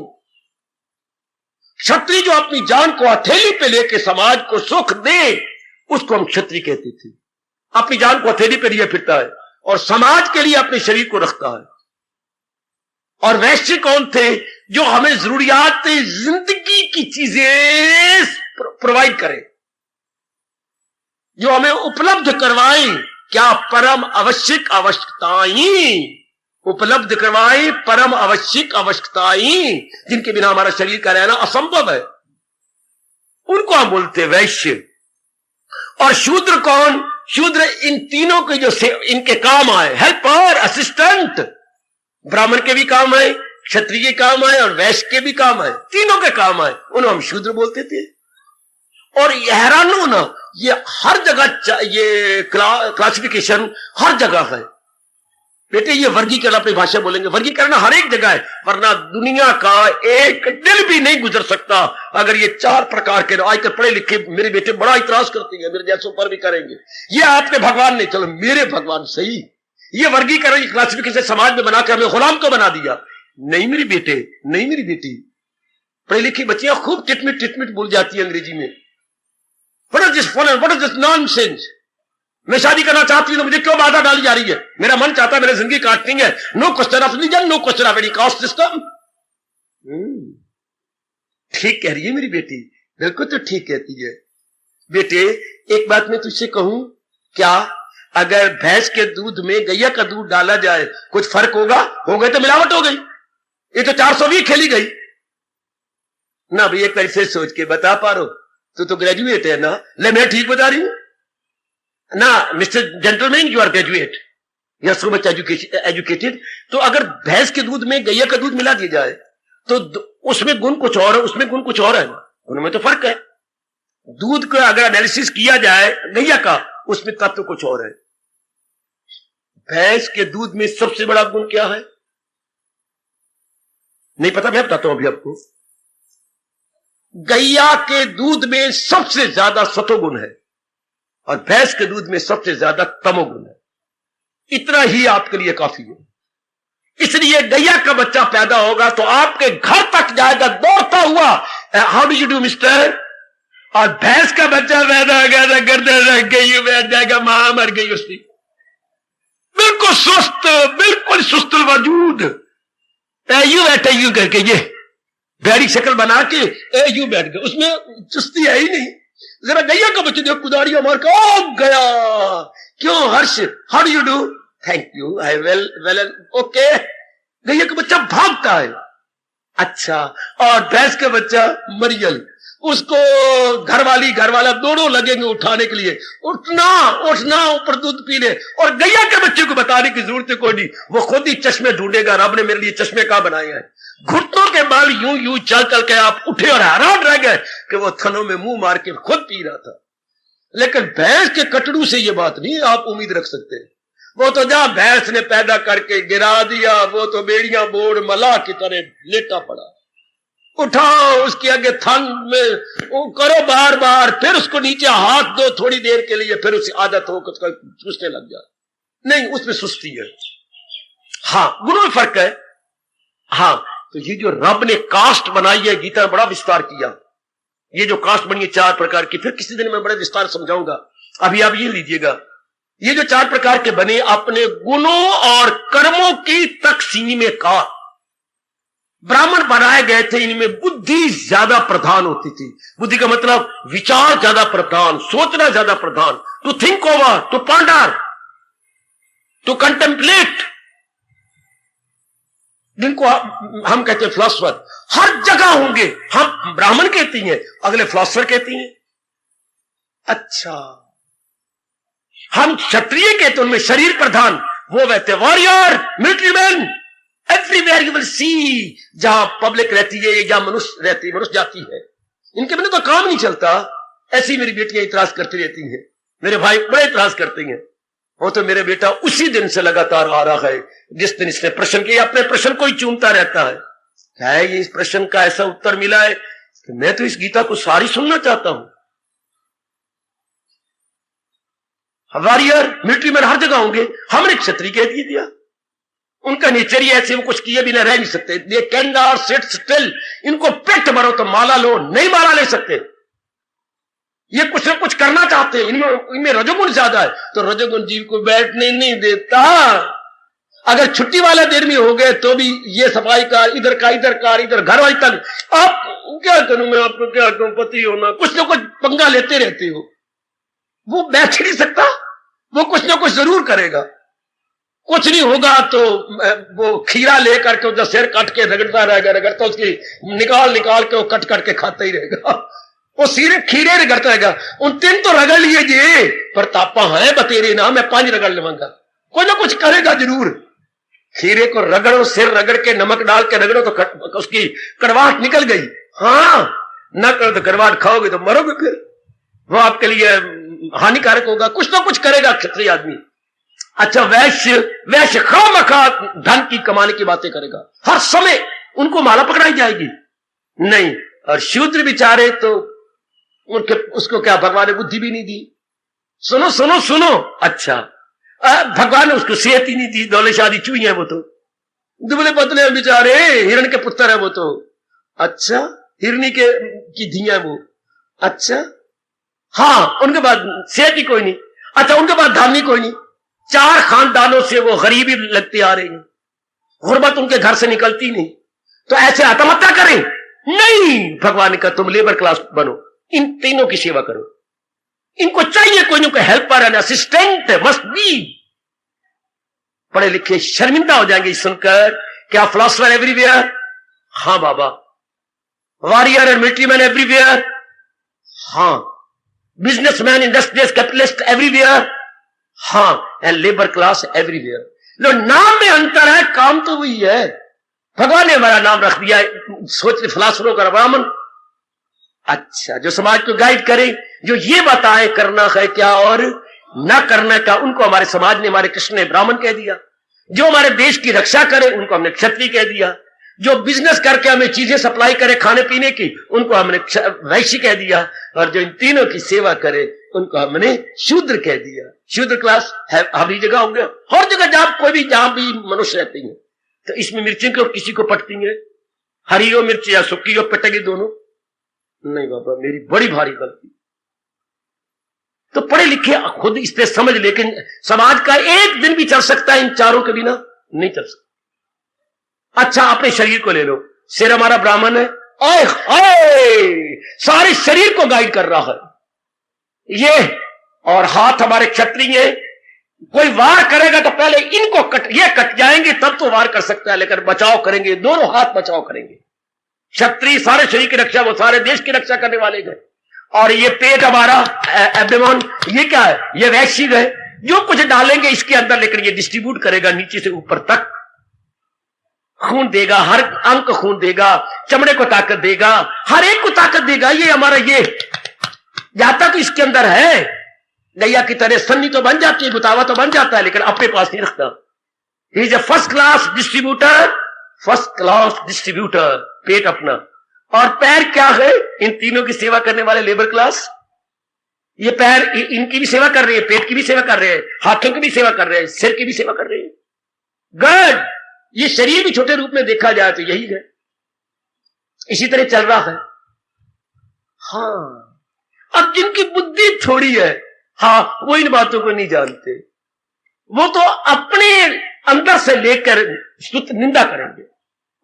क्षत्रिय जो अपनी जान को हथेली पे लेके समाज को सुख दे, उसको हम क्षत्रिय कहते थे। अपनी जान को हथेली पे लिए फिरता है और समाज के लिए अपने शरीर को रखता है। और वैश्य कौन थे? जो हमें जरूरियात जिंदगी की चीजें प्रोवाइड करें, जो हमें उपलब्ध करवाएं। क्या? परम आवश्यक आवश्यकताएं उपलब्ध करवाई परम आवश्यक आवश्यकताएं, जिनके बिना हमारा शरीर का रहना असंभव है, उनको हम बोलते वैश्य। और शूद्र कौन? शूद्र इन तीनों के जो इनके काम आए, हेल्पर, असिस्टेंट। ब्राह्मण के भी काम आए, क्षत्रिय के काम आए और वैश्य के भी काम आए, तीनों के काम आए, उन्हें हम शूद्र बोलते थे। और ये हैरान हो ना, ये हर जगह ये क्लासिफिकेशन हर जगह है बेटे। ये वर्गीकरण अपनी भाषा बोलेंगे, वर्गीकरण हर एक जगह है, वरना दुनिया का एक दिल भी नहीं गुजर सकता अगर ये 4 प्रकार के। आजकल पढ़े लिखे मेरे बेटे बड़ा इतराज करते हैं, मेरे जैसों पर भी करेंगे, ये आपके भगवान नहीं, चलो मेरे भगवान सही। ये वर्गीकरण क्लासिफिकेशन समाज में बनाकर हमें गुलाम को बना दिया। नहीं मेरे बेटे, नहीं मेरी बेटी, पढ़ी लिखी बच्चियां खूब टिटमिट बोल जाती है अंग्रेजी में। What is this nonsense. मैं शादी करना चाहती हूं तो मुझे क्यों बाधा डाली जा रही है? मेरा मन चाहता है मेरी जिंदगी काटनी है। No question of religion, no question of any caste system. ठीक कह रही है मेरी बेटी, बिल्कुल तो ठीक कहती है। बेटे एक बात मैं तुझसे कहूं, क्या अगर भैंस के दूध में गैया का दूध डाला जाए कुछ फर्क होगा? हो गए तो मिलावट हो गई, ये तो 420 खेली गई ना। भाई एक बार से सोच के बता पा रहे हो, तो ग्रेजुएट है ना? ले मैं ठीक बता रही हूं ना mister gentleman, you are graduate, you are so much educated. तो अगर भैंस के दूध में गैया का दूध मिला दिया जाए तो उसमें गुण कुछ और है, उसमें गुण कुछ और है ना, उनमें तो फर्क है। दूध का अगर एनालिसिस किया जाए गैया का, उसमें तत्व कुछ और है। भैंस के दूध में सबसे बड़ा गुण क्या है? नहीं पता, मैं बताता हूं अभी आपको। गैया के दूध में सबसे ज्यादा सतोगुण है और भैंस के दूध में सबसे ज्यादा तमोगुण है। इतना ही आपके लिए काफी है। इसलिए गैया का बच्चा पैदा होगा तो आपके घर तक जाएगा दौड़ता हुआ, how do you do mister. और भैंस का बच्चा पैदा हो गया तो गर्दन रख गई, बैठ जाएगा, मां मर गई उसकी, बिल्कुल सुस्त वजूद, यू बैठे यू करके, ये बैरी शक्ल बना के यू बैठ गए, उसमें चुस्ती है ही नहीं। जरा गैया का बच्चे देखो, कुदारियां मार के ओ गया, क्यों Harsh, how do you do, thank you, I well okay. गैया का बच्चा भागता है। अच्छा, और भैंस का बच्चा मरियल, उसको घर वाला दोनों लगेंगे उठाने के लिए, उठना ऊपर दूध पी ले। और गैया के बच्चे को बताने की जरूरत कोई नहीं, वो खुद ही चश्मे ढूंढेगा। रब ने मेरे लिए चश्मे कहां बनाए हैं। घुटनों के बाल यूं चल के आप उठे और हैरान रह गए कि वो थनों में मुंह मार के खुद पी रहा था। लेकिन भैंस के कटड़ू से ये बात नहीं आप उम्मीद रख सकते। वो तो जहां भैंस ने पैदा करके गिरा दिया, वो तो बेड़ियां बोर्ड मला की तरह लेटा पड़ा। उठाओ उसके आगे थन में वो करो बार बार, फिर उसको नीचे हाथ दो थोड़ी देर के लिए, फिर उसकी आदत हो उसका चूसने लग जाए। नहीं, उसमें सुस्ती है। हाँ, गुणों में फर्क है। हाँ, तो ये जो रब ने कास्ट बनाई है, गीता ने बड़ा विस्तार किया। ये जो कास्ट बनी है 4 प्रकार की, फिर किसी दिन मैं बड़े विस्तार समझाऊंगा। अभी आप ये लीजिएगा, ये जो 4 प्रकार के बने, अपने गुणों और कर्मों की तकसीम का ब्राह्मण बनाए गए थे। इनमें बुद्धि ज्यादा प्रधान होती थी। बुद्धि का मतलब विचार ज्यादा प्रधान, सोचना ज्यादा प्रधान, to think over, to ponder, to contemplate, जिनको हम कहते हैं फिलोसफर। हर जगह होंगे। हम ब्राह्मण कहती हैं, अगले फिलोसफर कहती हैं। अच्छा, हम क्षत्रिय कहते हैं, उनमें शरीर प्रधान, वो कहते हैं warrior, military man. Everywhere you will see, जहां पब्लिक रहती है या मनुष्य रहती है, मनुष्य जाती है, इनके बिना तो काम नहीं चलता। ऐसी मेरी बेटियां इतराज करती रहती हैं, मेरे भाई बड़े इतराज करते हैं। वो तो मेरे बेटा उसी दिन से लगातार आ रहा है जिस दिन इसने प्रश्न किया, अपने प्रश्न को ही चूमता रहता है। क्या है ये, इस प्रश्न का ऐसा उत्तर मिला है कि मैं तो इस गीता को सारी सुनना चाहता हूं। वॉरियर, मिलिट्री मैन हर जगह होंगे, हमने क्षत्रिय कह दिया। उनका नेचर ही ऐसे, वो कुछ किए बिना रह नहीं सकते। They can not sit still. इनको पेट भरो तो माला लो, नहीं माला ले सकते। ये कुछ ना कुछ करना चाहते हैं। इनमें रजोगुण ज्यादा है, तो रजोगुण जीव को बैठने नहीं देता। अगर छुट्टी वाला देर में हो गए तो भी ये सफाई का इधर घर वाली तक, आप क्या करूं मैं, आपको क्या करूं, पति हो ना, कुछ ना कुछ पंगा लेते रहते हो। वो बैठ नहीं सकता, वो कुछ ना कुछ जरूर करेगा। कुछ नहीं होगा तो वो खीरा लेकर के उसका सिर काट के रगड़ता रहेगा, रगड़ता उसकी निकाल निकाल के वो कट करके खाता ही रहेगा, वो सिरे खीरे रगड़ता रहेगा। उन 3 तो रगड़ लिए जे, पर तापा है बतेरे ना, मैं 5 रगड़ लूंगा, कोई ना कुछ करेगा जरूर। खीरे को रगड़ो, सिर रगड़ के नमक डाल के रगड़ो तो उसकी कड़वाहट निकल गई। हाँ, न करो तो कड़वाहट खाओगे तो मरोगे, फिर वो आपके लिए हानिकारक होगा। कुछ ना कुछ करेगा क्षत्रिय आदमी। अच्छा, वैश्य खामखा धन की कमाने की बातें करेगा, हर समय उनको माला पकड़ाई जाएगी नहीं। और शूद्र बेचारे तो उनके उसको क्या भगवान ने बुद्धि भी नहीं दी। सुनो सुनो सुनो, अच्छा भगवान ने उसको सेहत ही नहीं दी, दौले शादी चुई है वो तो, दुबले पतले बेचारे, हिरण के पुत्र है वो तो। अच्छा, हिरनी की धी है वो। अच्छा, हाँ, उनके बाद सेहत ही कोई नहीं। अच्छा, उनके बाद धाम ही कोई नहीं। 4 खानदानों से वो गरीबी लगती आ रही है, गुर्बत उनके घर से निकलती नहीं। तो ऐसे आत्महत्या करें? नहीं, भगवान का तुम लेबर क्लास बनो, इन तीनों की सेवा करो। इनको चाहिए कोई ना कोई helper and assistant must be. पढ़े लिखे शर्मिंदा हो जाएंगे सुनकर, क्या फिलोसफर एवरीवेयर? हाँ बाबा। Warrior and military man everywhere? हाँ। Businessman, industrialist, capitalist everywhere? हाँ। And labour class everywhere. लो, नाम में अंतर है, काम तो वही है। भगवान ने हमारा नाम रख दिया सोच फिलोसफरों का ब्राह्मण। अच्छा, जो समाज को गाइड करे, जो ये बताए करना है क्या और ना करना क्या, उनको हमारे समाज ने, हमारे कृष्ण ने ब्राह्मण कह दिया। जो हमारे देश की रक्षा करे उनको हमने क्षत्रिय कह दिया। जो बिजनेस करके हमें चीजें सप्लाई करे खाने पीने की, उनको हमने वैश्य कह दिया। और जो इन तीनों की सेवा करे उनको हमने शूद्र कह दिया। शूद्र क्लास है हर जगह होंगे, हर जगह जहां भी मनुष्य रहते हैं। तो इसमें मिर्ची को किसी को पटती है, हरी हो मिर्ची या सुखी हो, पटेगी दोनों? नहीं बाबा, मेरी बड़ी भारी गलती। तो पढ़े लिखे खुद इस पे समझ, लेकिन समाज का एक दिन भी चल सकता है इन चारों के बिना? नहीं चल सकता। अच्छा, अपने शरीर को ले लो, सिर हमारा ब्राह्मण है, ओए हाय, सारे शरीर को गाइड कर रहा है ये, और हाथ हमारे क्षत्रिय है। कोई वार करेगा तो पहले इनको ये कट जाएंगे तब तो वार कर सकता है, लेकिन बचाव करेंगे, दोनों हाथ बचाव करेंगे। क्षत्रिय सारे शरीर की रक्षा, वो सारे देश की रक्षा करने वाले गए। और ये पेट हमारा एब्डोमेन, ये क्या है? ये वैश्य है, जो कुछ डालेंगे इसके अंदर, लेकिन ये डिस्ट्रीब्यूट करेगा नीचे से ऊपर तक। खून देगा, हर अंग को खून देगा, चमड़े को ताकत देगा, हर एक को ताकत देगा। ये हमारा ये जाता तो इसके अंदर है। गैया की तरह सन्नी तो बन जाती है, गुतावा तो बन जाता है, लेकिन अपने पास नहीं रखता। He is a first class distributor, first class distributor. पेट अपना, और पैर क्या है? इन तीनों की सेवा करने वाले लेबर क्लास। ये पैर इनकी भी सेवा कर रहे हैं, पेट की भी सेवा कर रहे हैं, हाथों की भी सेवा कर रहे हैं, सिर की भी सेवा कर रहे हैं। गॉड, ये शरीर भी छोटे रूप में देखा जाए तो यही है, इसी तरह चल रहा है। हाँ, अब जिनकी बुद्धि थोड़ी है, हाँ, वो इन बातों को नहीं जानते। वो तो अपने अंदर से लेकर स्तुति निंदा करेंगे।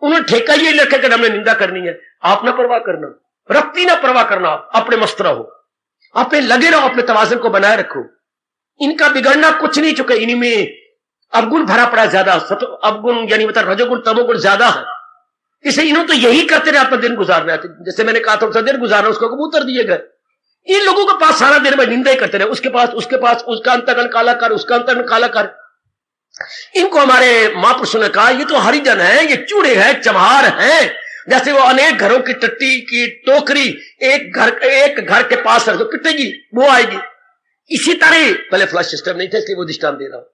उन्होंने ठेका ये रखा कि हमने निंदा करनी है। आप ना परवाह करना, रत्ती ना परवाह करना, अपने मस्त रहो, अपने लगे रहो, अपने तवाज़ुन को बनाए रखो। इनका बिगड़ना कुछ नहीं, चुका इनमें अवगुण भरा पड़ा ज्यादा। अवगुण यानी मतलब रजोगुण तमोगुण ज्यादा है, इसलिए इन्होंने तो यही करते रहे अपना दिन गुजारना है। जैसे मैंने कहा था, दिन गुजारना, उसको कबूतर दिए गए। इन लोगों के पास सारा दिन में निंदा ही करते रहे, उसके पास उसका अंतर्गण काला कर, उसका अंतर्गण काला कर। इनको हमारे महापुरुषों ने कहा ये तो हरिजन है, ये चूड़े हैं, चमहार हैं। जैसे वो अनेक घरों की टट्टी की टोकरी एक घर के पास रख दो, पिटेगी, वो आएगी। इसी तरह पहले फ्लश सिस्टम नहीं था, इसलिए वो दृष्टांत दे रहा हूं।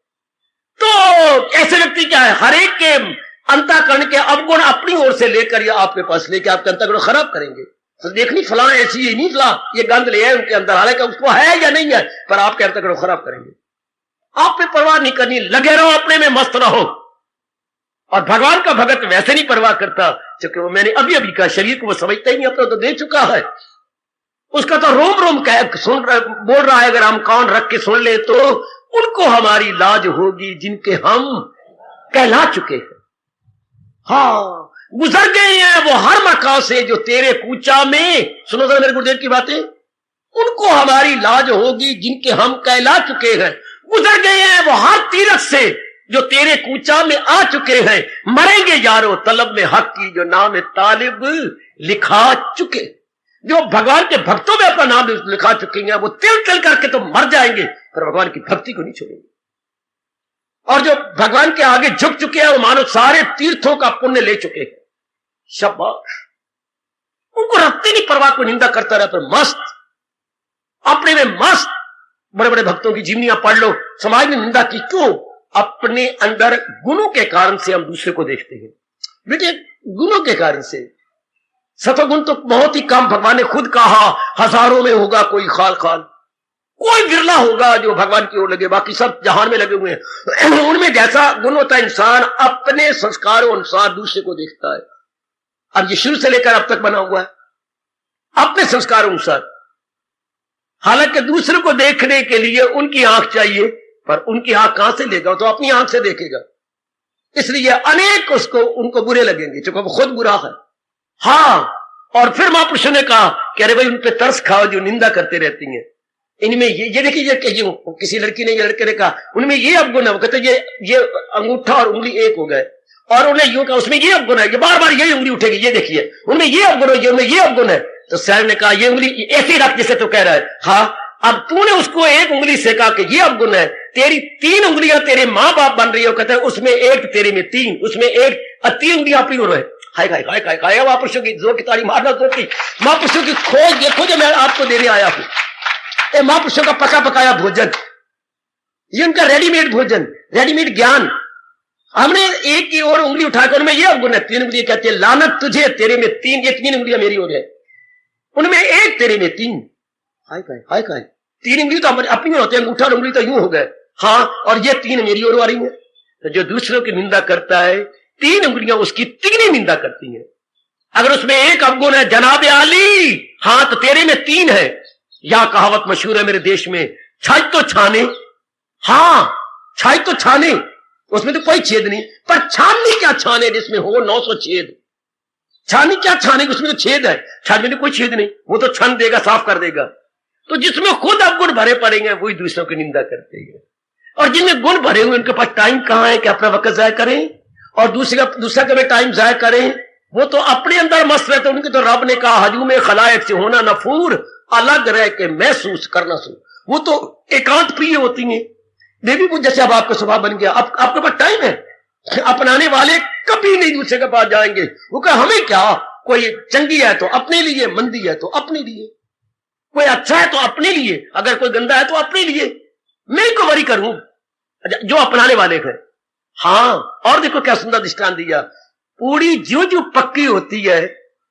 तो ऐसे व्यक्ति क्या है, हर एक के अंतःकरण के अवगुण अपनी ओर से लेकर या आपके पास लेकर आपके अंतःकरण खराब करेंगे। तो देखनी फलां ऐसी है, नहीं फलां ये गंद ले है उनके अंदर, हालांकि उसको है या नहीं है, पर आपके अंतःकरण खराब करेंगे। आप पे परवाह नहीं करनी, लगे रहो, अपने में मस्त रहो। और भगवान का भगत वैसे नहीं परवाह करता, क्योंकि वो मैंने अभी कहा, शरीर को वो समझता ही नहीं, अपना तो दे चुका है। उसका तो रोम रोम बोल रहा है, अगर हम कान रख के सुन ले तो उनको हमारी लाज होगी जिनके हम कहला चुके हैं। हाँ, गुजर गए हैं वो हर मकान से जो तेरे कूचा में, सुनो जरा मेरे गुरुदेव की बातें, उनको हमारी लाज होगी जिनके हम कहला चुके हैं। गुजर गए हैं वो हर तीरथ से जो तेरे कूचा में आ चुके हैं, मरेंगे यारो तलब में हक की, जो नाम तालिब लिखा चुके। जो भगवान के भक्तों में अपना नाम लिखा चुके हैं, वो तिल तिल करके तो मर जाएंगे पर भगवान की भक्ति को नहीं छोड़ेंगे। और जो भगवान के आगे झुक चुके हैं, वो मानो सारे तीर्थों का पुण्य ले चुके हैं। शाबाश, उनको रखती नहीं परवाह को, निंदा करता रहता है, मस्त अपने में मस्त। बड़े बड़े भक्तों की जीवनियां पढ़ लो, समाज ने निंदा की क्यों? अपने अंदर गुणों के कारण से हम दूसरे को देखते हैं। बेटे गुणों के कारण से, सतगुण तो बहुत ही कम, भगवान ने खुद कहा हजारों में होगा कोई खाल खाल, कोई बिरला होगा जो भगवान की ओर लगे, बाकी सब जहान में लगे हुए हैं। उनमें जैसा गुण होता है, इंसान अपने संस्कारों अनुसार दूसरे को देखता है। अब ये शुरू से लेकर अब तक बना हुआ है अपने संस्कारों अनुसार। हालांकि दूसरे को देखने के लिए उनकी आंख चाहिए, पर उनकी आंख कहां से लेगा? तो अपनी आंख से देखेगा। इसलिए अनेक उनको बुरे लगेंगे क्योंकि वो खुद बुरा है। हाँ, और फिर महापुरुषों ने कहा कि अरे भाई उन पे तरस खाओ जो निंदा करते रहती हैं। इनमें ये देखिए, किसी लड़की ने, ये लड़के ने कहा उनमें ये अवगुण है। वो कहते ये अंगूठा और उंगली एक हो गए, और उन्हें यूं कहा उसमें ये अवगुण है, ये बार बार यही उंगली उठेगी, ये देखिए उनमें ये अवगुण है, उनमें ये अवगुण है। तो साहब ने कहा ये उंगली ऐसी रख जैसे तो कह रहा है। हाँ, अब तूने उसको एक उंगली से कहा कि ये अवगुण है, तेरी 3 उंगलियां तेरे माँ बाप बन रही हो, कहते हैं उसमें एक तेरे में 3, उसमें एक 3 उंगलियां अपनी हो रहे। हाय हाय हाय हाय हाय, महापुरुषों की जोर की ताली मारना, जोर की महापुरुषों की खोज देखो जो मैं आपको देने आया हूं। ये महापुरुषों का पका पकाया भोजन, ये उनका रेडीमेड भोजन, रेडीमेड ज्ञान। हमने एक की ओर उंगली उठाकर उनमें ये अवगुण है, 3 उंगलियां कहते हैं लानत तुझे, तेरे में 3, ये 3 उंगलियां मेरी ओर है, उनमें एक तेरे में 3। हाय हाय हाय, 3 उंगली तो अपनी होते हैं, अंगूठा और उंगली तो यूं हो गए। हाँ, और ये 3 मेरी ओर आ रही है। तो जो दूसरों की निंदा करता है, 3 उंगलियां उसकी 3 ही निंदा करती हैं। अगर उसमें एक अवगुण है, जनाब आली, हाँ तो तेरे में 3 है। यह कहावत मशहूर है मेरे देश में, छाछ तो छाने, हाँ छाछ तो छाने, उसमें तो कोई छेद नहीं, पर छाननी क्या छाने जिसमें हो 900 छेद। छानी क्या छाने, उसमें तो छेद है, छाछ में तो कोई छेद नहीं, वो तो छान देगा, साफ कर देगा। तो जिसमें खुद अवगुण भरे पड़ेंगे वही दूसरों की निंदा करते हैं। और जिनमें गुण भरे हुए उनके पास टाइम कहां है कि अपना वक्त जाया करें और दूसरा का भी टाइम जाया करें। वो तो अपने अंदर मस्त रहते। उनके तो रब ने कहा हजूम खलायक से होना नफूर, अलग रह के महसूस करना सो। वो तो एकांत प्रिय होती हैं। देवी पूज जैसे अब आपका स्वभाव बन गया, अब आपके पास टाइम है। अपनाने वाले कभी नहीं दूसरे के पास जाएंगे। वो कहा हमें क्या, कोई चंगी है तो अपने लिए, मंदी है तो अपने लिए, कोई अच्छा है तो अपने लिए, अगर कोई गंदा है तो अपने लिए, मैं को वरी करूं जो अपनाने वाले हैं। हाँ, और देखो क्या सुंदर दृष्टांत दिया, पूरी जो जो पक्की होती है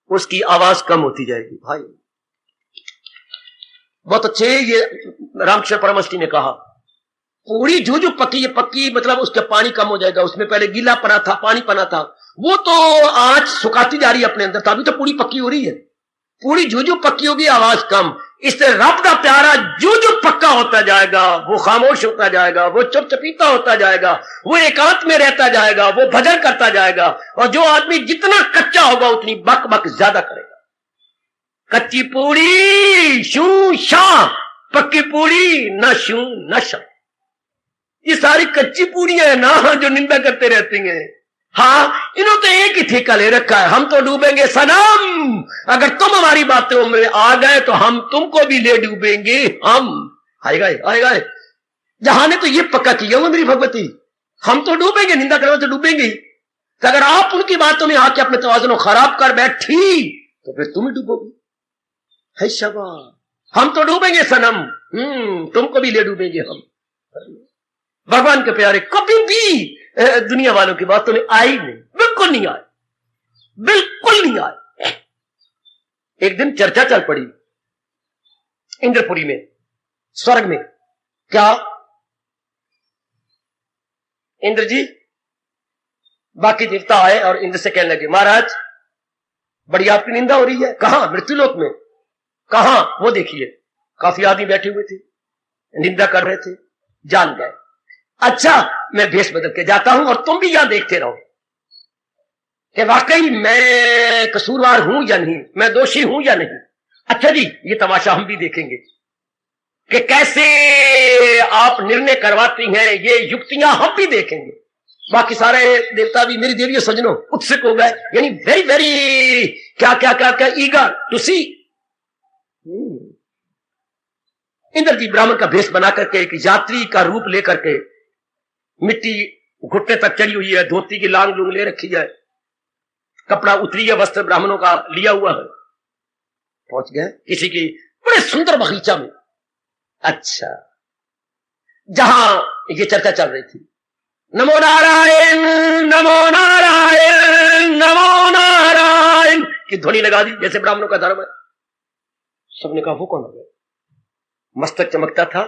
उसकी आवाज कम होती जाएगी। भाई बहुत अच्छे, ये रामकृष्ण परमहंस जी ने कहा, पूरी जो जो पक्की, ये पक्की मतलब उसका पानी कम हो जाएगा। उसमें पहले गीला पना था, पानी पना था, वो तो आज सुखाती जा रही है अपने अंदर, तभी तो पूरी पक्की हो रही है। पूरी जो जो पक्की होगी आवाज कम। इससे रब का प्यारा जो जो पक्का होता जाएगा वो खामोश होता जाएगा, वो चुपचपीता होता जाएगा, वो एकांत में रहता जाएगा, वो भजन करता जाएगा। और जो आदमी जितना कच्चा होगा उतनी बक बक ज्यादा करेगा। कच्ची पूरी शू शाह, पक्की पूरी न शू न शाह। ये सारी कच्ची पूरियां है ना जो निंदा करते रहती हैं। हाँ, इन्होंने तो एक ही ठेका ले रखा है, हम तो डूबेंगे सनम, अगर तुम हमारी बातों में आ गए तो हम तुमको भी ले डूबेंगे। हम आएगा जहां ने तो ये पक्का किया हुआ मेरी भगवती, हम तो डूबेंगे, निंदा करोगे तो डूबेंगे ही। तो अगर आप उनकी बातों में आके अपने तवाज़ुन खराब कर बैठी तो फिर तुम ही डूबोगे। है शाबाश, हम तो डूबेंगे सनम, तुमको भी ले डूबेंगे हम। भगवान के प्यारे कभी भी दुनिया वालों की बातों में आई नहीं, बिल्कुल नहीं आए, बिल्कुल नहीं आए। एक दिन चर्चा चल पड़ी इंद्रपुरी में, स्वर्ग में। क्या इंद्र जी, बाकी देवता आए और इंद्र से कहने लगे महाराज बड़ी आपकी निंदा हो रही है। कहां? मृत्युलोक में। कहां? वो देखिए काफी आदमी बैठे हुए थे, निंदा कर रहे थे, जान गए। अच्छा, मैं भेष बदल के जाता हूं और तुम भी यहां देखते रहो कि वाकई मैं कसूरवार हूं या नहीं, मैं दोषी हूं या नहीं। अच्छा जी, ये तमाशा हम भी देखेंगे कि कैसे आप निर्णय करवाती हैं, ये युक्तियां हम भी देखेंगे। बाकी सारे देवता भी मेरी देवी सजनों उत्सुक हो गए, यानी वेरी वेरी क्या क्या क्या क्या ईगर टू सी। इंद्र जी ब्राह्मण का भेष बना करके एक यात्री का रूप लेकर के, मिट्टी घुटने तक चढ़ी हुई है, धोती की लांग लूंग ले रखी है, कपड़ा उतरी है, वस्त्र ब्राह्मणों का लिया हुआ है, पहुंच गए किसी की बड़े सुंदर बगीचा में। अच्छा, जहां ये चर्चा चल रही थी, नमो नारायण नमो नारायण नमो नारायण की ध्वनि लगा दी, जैसे ब्राह्मणों का धर्म है। सबने कहा वो कौन हो गया? मस्तक चमकता था,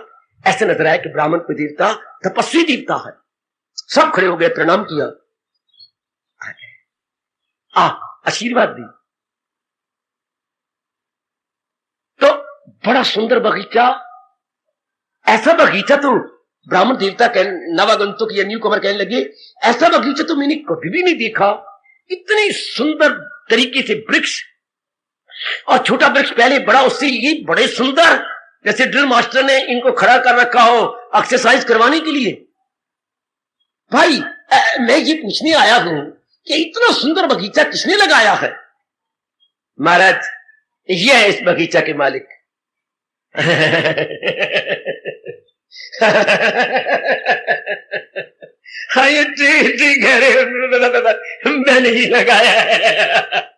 ऐसे नजर आया कि ब्राह्मण कोई देवता, तपस्वी देवता है। सब खड़े हो गए, प्रणाम किया, आशीर्वाद दी। तो बड़ा सुंदर बगीचा, ऐसा बगीचा तो ब्राह्मण देवता नवागंतुक या न्यू कमर कहने लगे, ऐसा बगीचा तो मैंने कभी भी नहीं देखा। इतनी सुंदर तरीके से वृक्ष, और छोटा वृक्ष पहले बड़ा, उससे ये बड़े सुंदर, जैसे ड्रिल मास्टर ने इनको खड़ा कर रखा हो एक्सरसाइज करवाने के लिए। भाई मैं ये पूछने आया हूं कि इतना सुंदर बगीचा किसने लगाया है? महाराज ये है इस बगीचा के मालिक। हाँ ये ठीक है, मैंने ही लगाया है,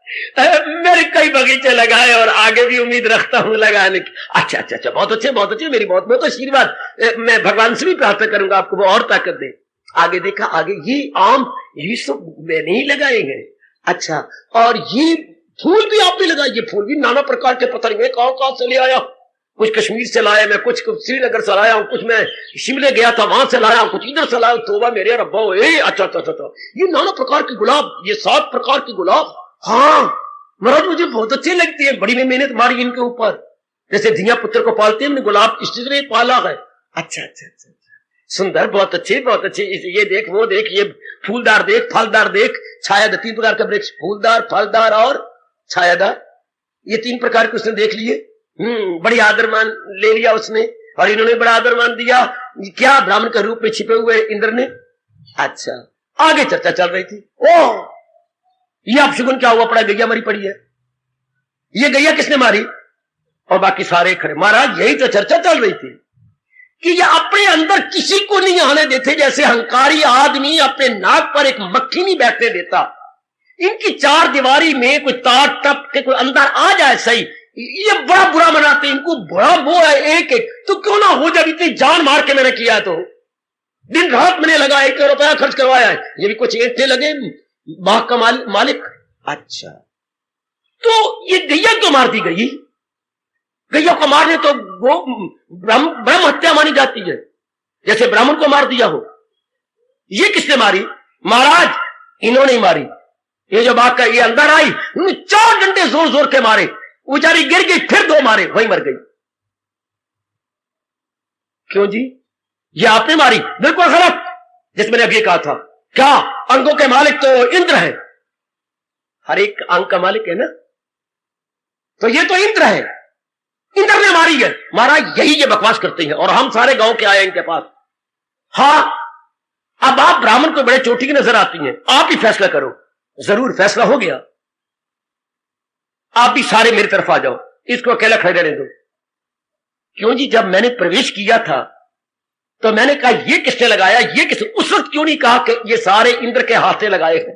मेरे कई बगीचे लगाए और आगे भी उम्मीद रखता हूं लगाने की। अच्छा अच्छा अच्छा, बहुत अच्छे बहुत अच्छे, मेरी बहुत बहुत आशीर्वाद। मैं भगवान से भी प्रार्थना करूंगा आपको वो और ताकत दे। आगे देखा, आगे ये आम, ये सब मैंने ही लगाए हैं। अच्छा, और ये फूल भी आपने लगाए? ये फूल भी नाना प्रकार के, पता नहीं मैं कहां से ले आया, कुछ कश्मीर से लाया मैं, कुछ श्रीनगर से लाया हूं, कुछ मैं शिमले गया था वहां से लाया हूं, कुछ इधर से लाया। तोबा मेरे रब्बा, अच्छा अच्छा अच्छा, ये नाना प्रकार के गुलाब, ये 7 प्रकार के गुलाब। हाँ महाराज मुझे बहुत अच्छी लगती है, बड़ी में मेहनत मारी इनके ऊपर, जैसे धिया पुत्र को पालते हैं, गुलाब इस तरह पाला है। अच्छा अच्छा अच्छा, सुंदर, बहुत अच्छे बहुत अच्छे। ये देख वो देख, ये फूलदार देख, फलदार देख, छायादार, 3 प्रकार का वृक्ष, फूलदार, फलदार और छायादार, ये 3 प्रकार के उसने देख लिए। बड़ी आदर मान ले लिया उसने, और इन्होंने बड़ा आदर मान दिया। क्या ब्राह्मण के रूप में छिपे हुए इंद्र ने। अच्छा, आगे चर्चा चल रही थी। ओह ये अपशगुन क्या हुआ पड़ा, गैया मरी पड़ी है, ये गैया किसने मारी? और बाकी सारे खड़े। महाराज यही तो चर्चा चल रही थी कि ये अपने अंदर किसी को नहीं आने देते, जैसे अहंकारी आदमी अपने नाक पर एक मक्खी नहीं बैठने देता। इनकी 4 दीवारी में कोई तार टप के कोई अंदर आ जाए सही, ये बड़ा बुरा मनाते, इनको बड़ा वो है एक एक, तो क्यों ना हो, जब इतनी जान मार के मैंने किया तो दिन रात मैंने लगा, 1 रुपया खर्च करवाया है, ये भी कुछ ईंटें लगे, बाग का मालिक। अच्छा, तो ये गैया क्यों मार दी गई? गैया को मारने तो वो ब्रह्म हत्या मानी जाती है, जैसे ब्राह्मण को मार दिया हो। ये किसने मारी? महाराज इन्होंने ही मारी। ये जो बाग का, ये अंदर आई, 4 डंडे जोर जोर के मारे, उचारी गिर गई, फिर 2 मारे, वही मर गई। क्यों जी? ये आपने मारी? बिल्कुल गलत, जिस मैंने अभी कहा था। क्या अंगों के मालिक तो इंद्र है, हर एक अंग का मालिक है ना, तो ये तो इंद्र है, इंद्र ने मारी है। महाराज यही ये बकवास करते हैं, और हम सारे गांव के आए इनके पास। हाँ, अब आप ब्राह्मण को बड़े चोटी की नजर आती हैं, आप ही फैसला करो। जरूर फैसला हो गया, आप भी सारे मेरी तरफ आ जाओ, इसको अकेला खड़े रहने दो। क्यों जी? जब मैंने प्रवेश किया था तो मैंने कहा ये किसने लगाया, ये किसने, उस वक्त क्यों नहीं कहा कि ये सारे इंद्र के हाथ से लगाए हैं?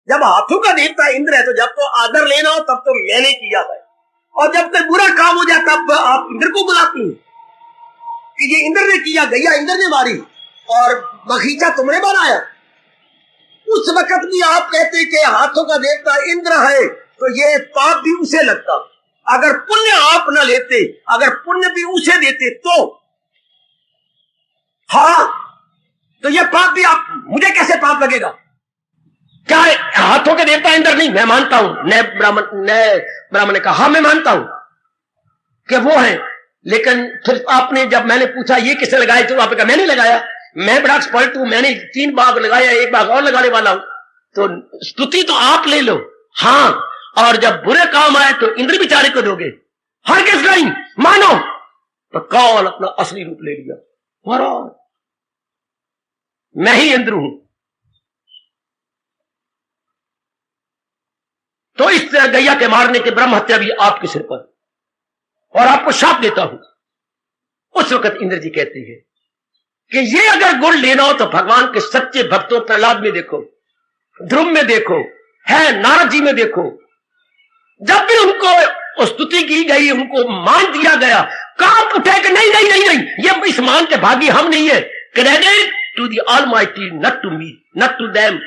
जब हाथों का देवता इंद्र है तो जब तो आदर लेना हो तब तो मैंने किया है, और जब तक बुरा काम हो जाए तब आप इंद्र को बुलाती हैं कि ये इंद्र ने किया, गैया इंद्र ने मारी और बगीचा तुमने बनाया। उस वक्त भी आप कहते कि हाथों का देवता इंद्र है, तो ये पाप भी उसे लगता। अगर पुण्य आप न लेते, अगर पुण्य भी उसे देते तो, हाँ, तो ये पाप भी आप, मुझे कैसे पाप लगेगा? क्या हाथों के देवता इंद्र नहीं? मैं मानता हूं, नए ब्राह्मण ने कहा हाँ मैं मानता हूं कि वो है, लेकिन फिर आपने, जब मैंने पूछा ये किसने लगाए, तो आपने कहा मैंने लगाया, मैं बड़ा एक्सपर्ट हूं, मैंने 3 बाग लगाया, 1 बाग और लगाने वाला हूं। तो स्तुति तो आप ले लो, हाँ, और जब बुरे काम आए तो इंद्र बेचारे को दोगे, हर किस नहीं मानो। तो कौन अपना असली रूप ले लिया? महाराज मैं ही इंद्र हूं। तो इस तरह गैया के मारने के ब्रह्म हत्या भी आपके सिर पर, और आपको शाप देता हूं। उस वक्त इंद्र जी कहते हैं कि ये अगर गुण लेना हो तो भगवान के सच्चे भक्तों, प्रहलाद में देखो, ध्रुव में देखो, है नारद जी में देखो, जब भी उनको स्तुति की गई, उनको मान दिया गया, कांप उठे कि नहीं नहीं नहीं नहीं, ये इस मान के भागी हम नहीं है। Credit to the almighty, not to me, not to them.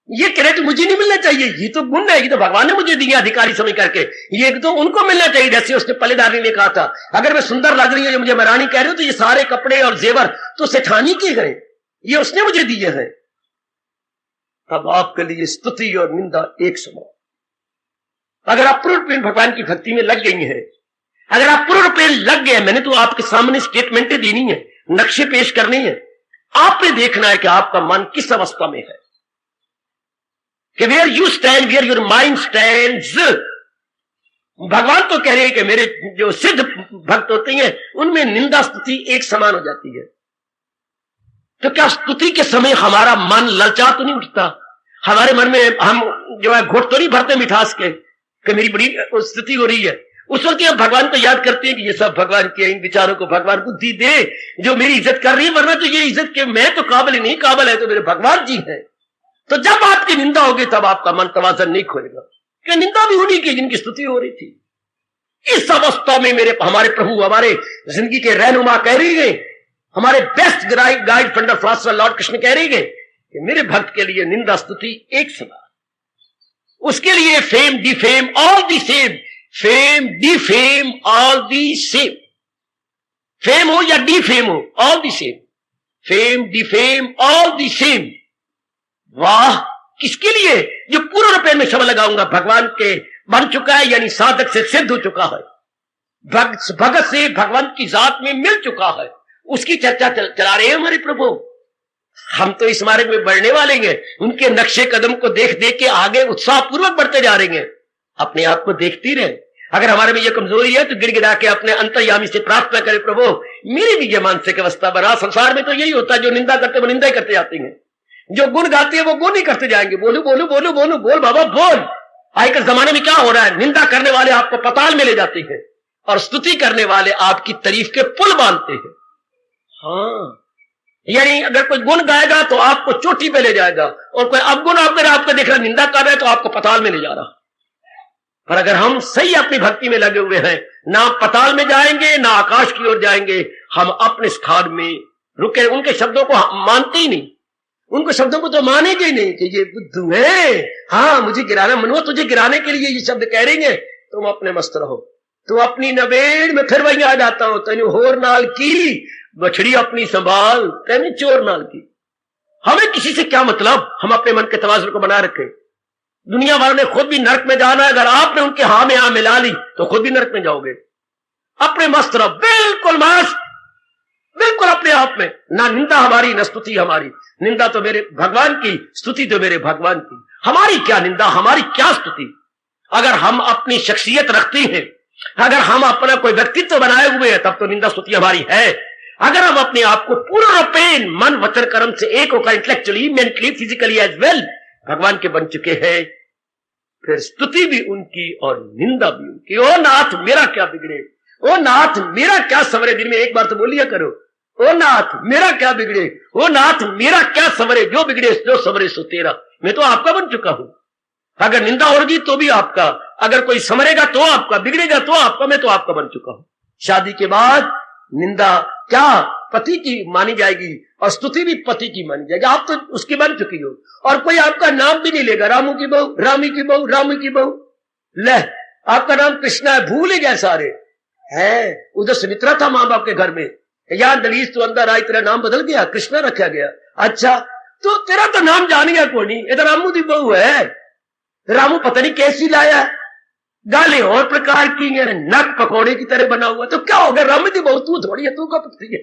ये क्रेडिट मुझे नहीं मिलना चाहिए, ये तो गुण है, ये तो भगवान ने मुझे दिया अधिकारी समझ करके, ये तो उनको मिलना चाहिए। जैसे उसने पल्लेदारी ने कहा था, अगर मैं सुंदर लग रही हूं, मुझे महारानी कह रही हो, तो ये सारे कपड़े और जेवर तो सेठानी के गए, ये उसने मुझे दिए हैं। तब आपके लिए स्तुति और निंदा एक समान। अगर आप पूर्ण रूपेण भगवान की भक्ति में लग गई हैं, अगर आप पूर्ण रूपेण लग गए, मैंने तो आपके सामने स्टेटमेंटें देनी है, नक्शे पेश करने हैं, आपने देखना है कि आपका मन किस अवस्था में है, कि where you stand, where your mind stands. भगवान तो कह रहे हैं कि मेरे जो सिद्ध भक्त होते हैं उनमें निंदा स्तुति एक समान हो जाती है। तो क्या स्तुति के समय हमारा मन ललचा तो नहीं उठता? हमारे मन में हम जो है घुट तो नहीं भरते मिठास के कि मेरी बड़ी स्तुति हो रही है? उस वक्त हम भगवान को याद करते हैं कि ये सब भगवान के, इन विचारों को भगवान बुद्धि दे जो मेरी इज्जत कर रही है, वरना तो ये इज्जत के मैं तो काबिल नहीं, काबिल है तो मेरे भगवान जी है। तो जब आपकी निंदा होगी तब आपका मन तवाज़ुन नहीं खोलेगा कि निंदा भी उन्हीं की जिनकी स्तुति हो रही थी। इस अवस्था में हमारे प्रभु, हमारे जिंदगी के रहनुमा कह रही है, हमारे best guide funder philosopher Lord Krishna कह रही है कि मेरे भक्त के लिए निंदा स्तुति एक समान। उसके लिए fame defame all the same, fame defame all the same, fame हो या डिफेम हो all the same, fame defame all the same. वाह, किसके लिए? जो पूर्ण रूप में शब्द लगाऊंगा भगवान के बन चुका है, यानी साधक से सिद्ध हो चुका है, भगत से भगवान की जात में मिल चुका है, उसकी चर्चा चला रहे हैं हमारे प्रभु। हम तो इस मार्ग में बढ़ने वाले हैं, उनके नक्शे कदम को देख देख के आगे उत्साह पूर्वक बढ़ते जा रहे हैं। अपने आप को देखती रहे, अगर हमारे में यह कमजोरी है तो गिड़गिड़ा के अपने अंतर्यामी से प्रार्थना करें, प्रभु मेरी भी यह मानसिक अवस्था बना। संसार में तो यही होता है, जो निंदा करते वो निंदा ही करते जाते हैं, जो गुण गाते हैं वो गुण ही करते जाएंगे। बोलो बोलो बोलो बोलो बोल बाबा बोल। आजकल जमाने में क्या हो रहा है, निंदा करने वाले आपको पताल में ले जाते हैं और स्तुति करने वाले आपकी तारीफ के पुल बांधते हैं। हाँ, यानी अगर कोई गुण गाएगा तो आपको चोटी पे ले जाएगा, और कोई अवगुण अगर आपको देख रहा निंदा कर रहा है तो आपको पताल में ले जा रहा। पर अगर हम सही अपनी भक्ति में लगे हुए हैं, ना पताल में जाएंगे ना आकाश की ओर जाएंगे, हम अपने स्थान में रुके। उनके शब्दों को मानते ही नहीं, उनको शब्दों को तो मानेंगे ही नहीं कि ये बुद्धू है, हाँ मुझे गिराना, मनुआ तुझे गिराने के लिए ये शब्द कह रही है, तुम अपने मस्त रहो। तुम अपनी नवेड़ में फिर वही आ जाता हो, तेन होर नाल की बछड़ी अपनी संभाल, तेने चोर नाल की। हमें किसी से क्या मतलब, हम अपने मन के तवाज़ुन को बना रखें। दुनिया वालों ने खुद भी नरक में जाना है, अगर आपने उनके हाँ में हाँ मिला ली तो खुद भी नरक में जाओगे। अपने मस्त रहो, बिल्कुल मस्त, बिल्कुल अपने आप में। ना निंदा हमारी ना स्तुति हमारी। निंदा तो मेरे भगवान की, स्तुति तो मेरे भगवान की। हमारी क्या निंदा, हमारी क्या स्तुति? अगर हम अपनी शख्सियत रखते हैं, अगर हम अपना कोई व्यक्तित्व बनाए हुए हैं, तब तो निंदा स्तुति हमारी है। अगर हम अपने आप को पूर्ण रूपेण मन वचन कर्म से एक होकर intellectually, mentally, physically as well भगवान के बन चुके हैं, फिर स्तुति भी उनकी और निंदा भी उनकी। ओ नाथ मेरा क्या बिगड़े, ओ नाथ मेरा क्या संवरे। दिन में एक बार तो बोलिए करो, ओ नाथ मेरा क्या बिगड़े, ओ नाथ मेरा क्या संवरे, जो बिगड़े जो संवरे सो तेरा। मैं तो आपका बन चुका हूं। अगर निंदा होगी तो भी आपका, अगर कोई संवरेगा तो आपका, बिगड़ेगा तो आपका, मैं तो आपका बन चुका हूं। शादी के बाद निंदा क्या पति की मानी जाएगी और स्तुति भी पति की मानी जाएगी। आप तो उसकी बन चुकी हो, और कोई आपका नाम भी नहीं लेगा, रामू की बहू, रामी की बहू, रामी की बहू। ले, आपका नाम कृष्णा है, भूल ही गए सारे है। उधर सुमित्रा था मां बाप के घर में, यार दलीस तो अंदर आई, तेरा नाम बदल गया, कृष्णा रखा गया। अच्छा, तो तेरा तो नाम जान गया कोई नहीं, ये तो रामू की बहू है। रामू पता नहीं कैसी लाया, गाले और प्रकार की है, नक पकौड़े की तरह बना हुआ। तो क्या हो गया, रामू की बहू तू थोड़ी है, तू का पत्नी है।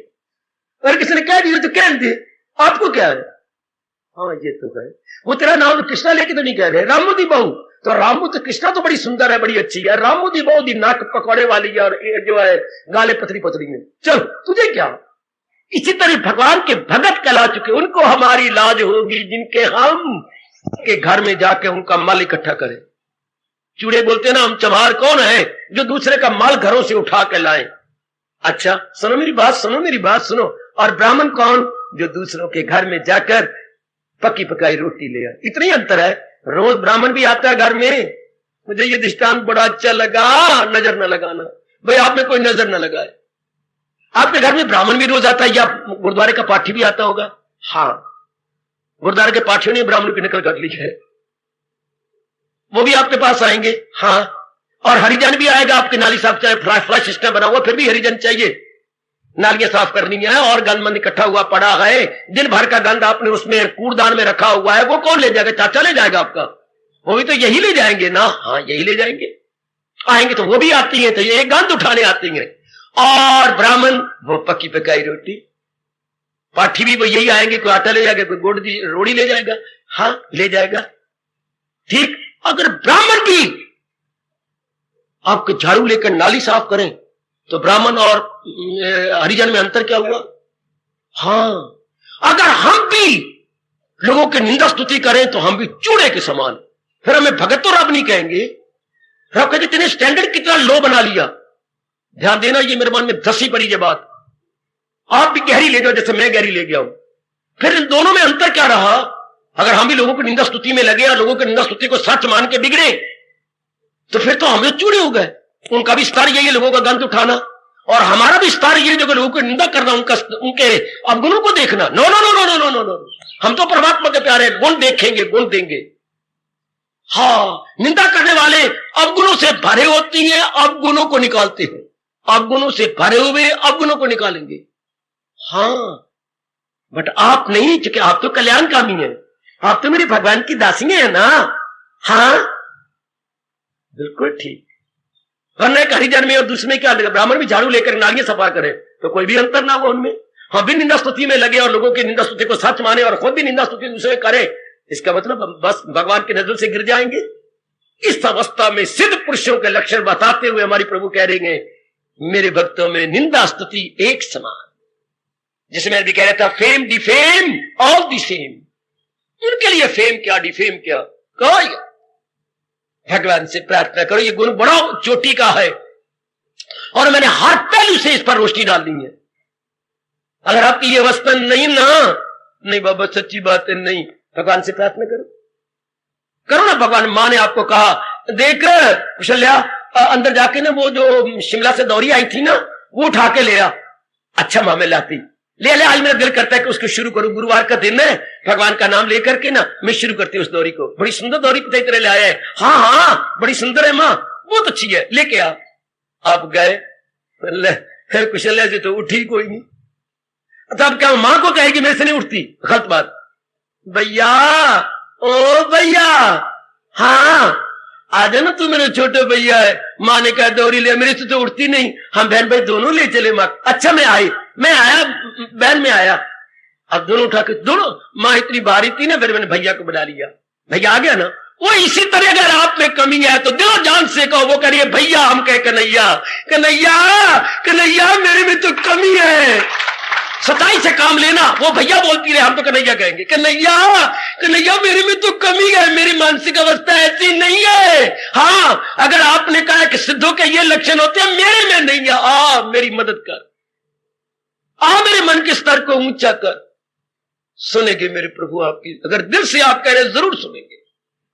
अगर किसी ने कह दिया तो कह दे, आपको क्या है? हाँ ये तो है, वो तेरा नाम कृष्णा लेके तो नहीं कह रहे, रामू की बहू। तो रामू तो कृष्णा तो बड़ी सुंदर है, बड़ी अच्छी है, रामू की बहू दी नाक पकौड़े वाली है और जो है गाले पतली पतली है। चल तुझे क्या, इसी तरह भगवान के भगत कहला चुके, उनको हमारी लाज होगी जिनके हम के घर में जाके उनका माल इकट्ठा करें। चूड़े बोलते ना, हम चमार कौन है जो दूसरे का माल घरों से उठा के लाए। अच्छा सुनो मेरी बात, सुनो मेरी बात सुनो। और ब्राह्मण कौन? जो दूसरों के घर में जाकर पकी पकाई रोटी ले आए। इतना ही अंतर है। रोज ब्राह्मण भी आता है घर में। मुझे ये दृष्टांत बड़ा अच्छा लगा, नजर न लगाना भाई, आप में कोई नजर न लगाए। आपके घर में ब्राह्मण भी रोज आता है, या गुरुद्वारे का पाठी भी आता होगा? हाँ, गुरुद्वारे के पाठियों ने ब्राह्मण की नकल कर ली है, वो भी आपके पास आएंगे। हाँ, और हरिजन भी आएगा आपके। नाली साफ, चाहे फ्लश सिस्टम बना हुआ, फिर भी हरिजन चाहिए। नालियां साफ करनी है और गंद इकट्ठा हुआ पड़ा है, दिन भर का गंद आपने उसमें कूड़दान में रखा हुआ है, वो कौन ले जाएगा? चाचा ले जाएगा आपका? वो भी तो यही ले जाएंगे ना। हाँ, यही ले जाएंगे। आएंगे तो वो भी आती है, तो ये गंद उठाने आती है। और ब्राह्मण वो पकी पकाई रोटी, पाठी भी वो यही आएंगे। कोई आटा ले जाएगा, कोई गुड़ की रोटी ले जाएगा। हाँ, ले जाएगा। ठीक, अगर ब्राह्मण भी आपके झाड़ू लेकर नाली साफ करें तो ब्राह्मण और हरिजन में अंतर क्या हुआ? हाँ, अगर हम भी लोगों की निंदा स्तुति करें तो हम भी चूड़े के समान। फिर हमें भगत तो रब नहीं कहेंगे, रब कहेंगे तेने स्टैंडर्ड कितना लो बना लिया। ध्यान देना, ये मेरे मन में धसी पड़ी ये बात। आप भी गहरी ले जाओ जैसे मैं गहरी ले गया हूं। फिर इन दोनों में अंतर क्या रहा? अगर हम भी लोगों की निंदा स्तुति में लगे और लोगों की निंदा स्तुति को सच मान के बिगड़े तो फिर तो हम लोग चूड़े हो गए। उनका भी स्तर यही है, लोगों का गंद उठाना, और हमारा भी स्तर यही जो लोगों की निंदा करना, उनके अवगुणों को देखना। No no no no no no no no, हम तो परमात्मा के प्यारे, गुण देखेंगे, गुण देंगे। हाँ, निंदा करने वाले अवगुणों से भरे होती हैं, अवगुणों को निकालते हैं। अवगुणों से भरे हुए अवगुणों को निकालेंगे। हाँ, बट आप नहीं, क्योंकि आप तो कल्याणकामी हैं, आप तो मेरे भगवान की दासियां हैं ना। हाँ, बिल्कुल ठीक। वरना एक हरिजन में और दूसरे में क्या लगा? ब्राह्मण भी झाड़ू लेकर नालियां सफा करे तो कोई भी अंतर ना हो उनमें। हम भी निंदा स्तुति में लगे और लोगों की निंदा स्तुति को सच माने और खुद भी निंदा स्तुति दूसरे करे, इसका मतलब बस भगवान की नजर से गिर जाएंगे। इस अवस्था में सिद्ध पुरुषों के लक्षण बताते हुए हमारी प्रभु कह रहे हैं, मेरे भक्तों में निंदा स्तुति एक समान। जिसे मैं भी कह रहा था, fame defame all the same. उनके लिए फेम क्या, डिफेम क्या? कोई भगवान से प्रार्थना करो। ये गुण बड़ा चोटी का है और मैंने हर पहलू से इस पर रोशनी डाल दी है। अगर आपकी ये अवस्था नहीं ना, नहीं बाबा सच्ची बात है, नहीं, भगवान से प्रार्थना करो, करो ना। भगवान मां ने आपको कहा, देख कुशल्या अंदर जाके ना वो जो शिमला से दौरी आई थी ना, वो उठा के ले आ। अच्छा मां, मैं लाती, ले ले, आज मेरा दिल करता है कि उसको शुरू करूं। गुरुवार का दिन है, भगवान का नाम लेकर के ना मैं शुरू करती हूँ उस दौरी को। बड़ी सुंदर दौरी पिता तरह ले आया है। हाँ हाँ, बड़ी सुंदर है माँ, बहुत अच्छी है, लेके आ। आप गए, फिर कुशल्या से तो उठी कोई नहीं। तो अब क्या माँ को कहेगी मेरे से नहीं उठती? गलत बात। भैया, ओ भैया, हाँ आ जाना, तू मेरे छोटे भैया है। माँ ने कहा दौरी ले, मेरे से तो उठती नहीं, हम बहन भाई दोनों ले चले माँ। अच्छा मैं आया बहन में आया, अब दोनों उठा के दोनों। माँ इतनी भारी थी ना, फिर मैंने भैया को बुला लिया। भैया आ गया ना। वो इसी तरह अगर आप में कमी है तो दिलो जान से कहो, वो करिए भैया, हम कहे कन्हैया, कन्हैया कन्हैया मेरे में तो कमी है, सताई से काम लेना। वो भैया बोलती रहे, हम तो कन्हैया कहेंगे, कन्हैया कन्हैया मेरे में तो कमी है, मेरी मानसिक अवस्था ऐसी नहीं है। हाँ, अगर आपने कहा कि सिद्धों के ये लक्षण होते हैं, मेरे में नहीं है, आ मेरी मदद कर, आ मेरे मन के स्तर को ऊंचा कर। सुनेंगे मेरे प्रभु आपकी, अगर दिल से आप कह रहे जरूर सुनेंगे।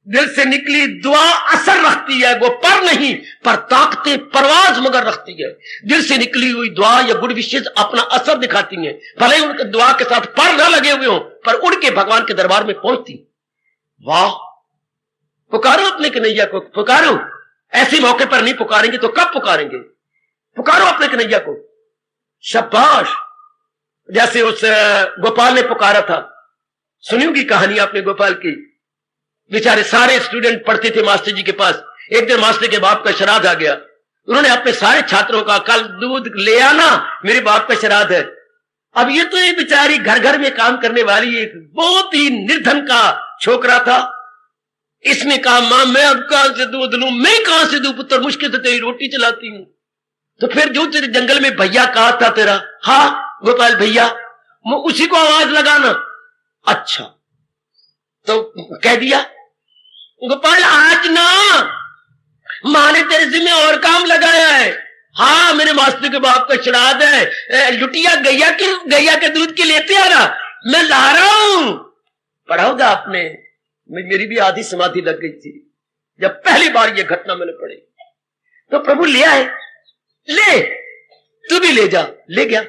दिल से निकली दुआ असर रखती है, वो पर नहीं पर ताकते परवाज मगर रखती है। दिल से निकली हुई दुआ या गुड विशेष अपना असर दिखाती है, भले ही उनके दुआ के साथ पर न लगे हुए हो, पर उड़ के भगवान के दरबार में पहुंचती। वाह, पुकारो अपने कन्हैया को, पुकारो। ऐसे मौके पर नहीं पुकारेंगे तो कब पुकारेंगे? पुकारो अपने कन्हैया को। शाबाश। जैसे उस गोपाल ने पुकारा था, सुनी होगी कहानी आपने गोपाल की। बेचारे सारे स्टूडेंट पढ़ते थे मास्टर जी के पास। एक दिन मास्टर के बाप का श्राद्ध आ गया, उन्होंने अपने सारे छात्रों का, कल दूध ले आना, मेरे बाप का श्राद्ध है। अब ये तो ये बेचारी घर घर में काम करने वाली एक बहुत ही निर्धन का छोकरा था। इसने कहा, मां मैं अब कहां से दूध लूं, मैं कहां से दूं पुत्र, मुश्किल से तेरी रोटी चलाती हूं। तो फिर जो तेरे जंगल में भैया कहा था तेरा, हाँ गोपाल भैया, उसी को आवाज लगाना। अच्छा, तो कह दिया गोपाल आज ना माँ ने तेरे जिम्मे और काम लगाया है। हाँ, मेरे मास्टर के बाप का श्राद्ध है, लुटिया गैया के दूध के लेते आ रहा, मैं ला रहा हूं। पढ़ा होगा आपने, मेरी भी आधी समाधि लग गई थी जब पहली बार ये घटना मैंने पढ़ी। तो प्रभु ले आए, ले तू भी ले जा। ले गया,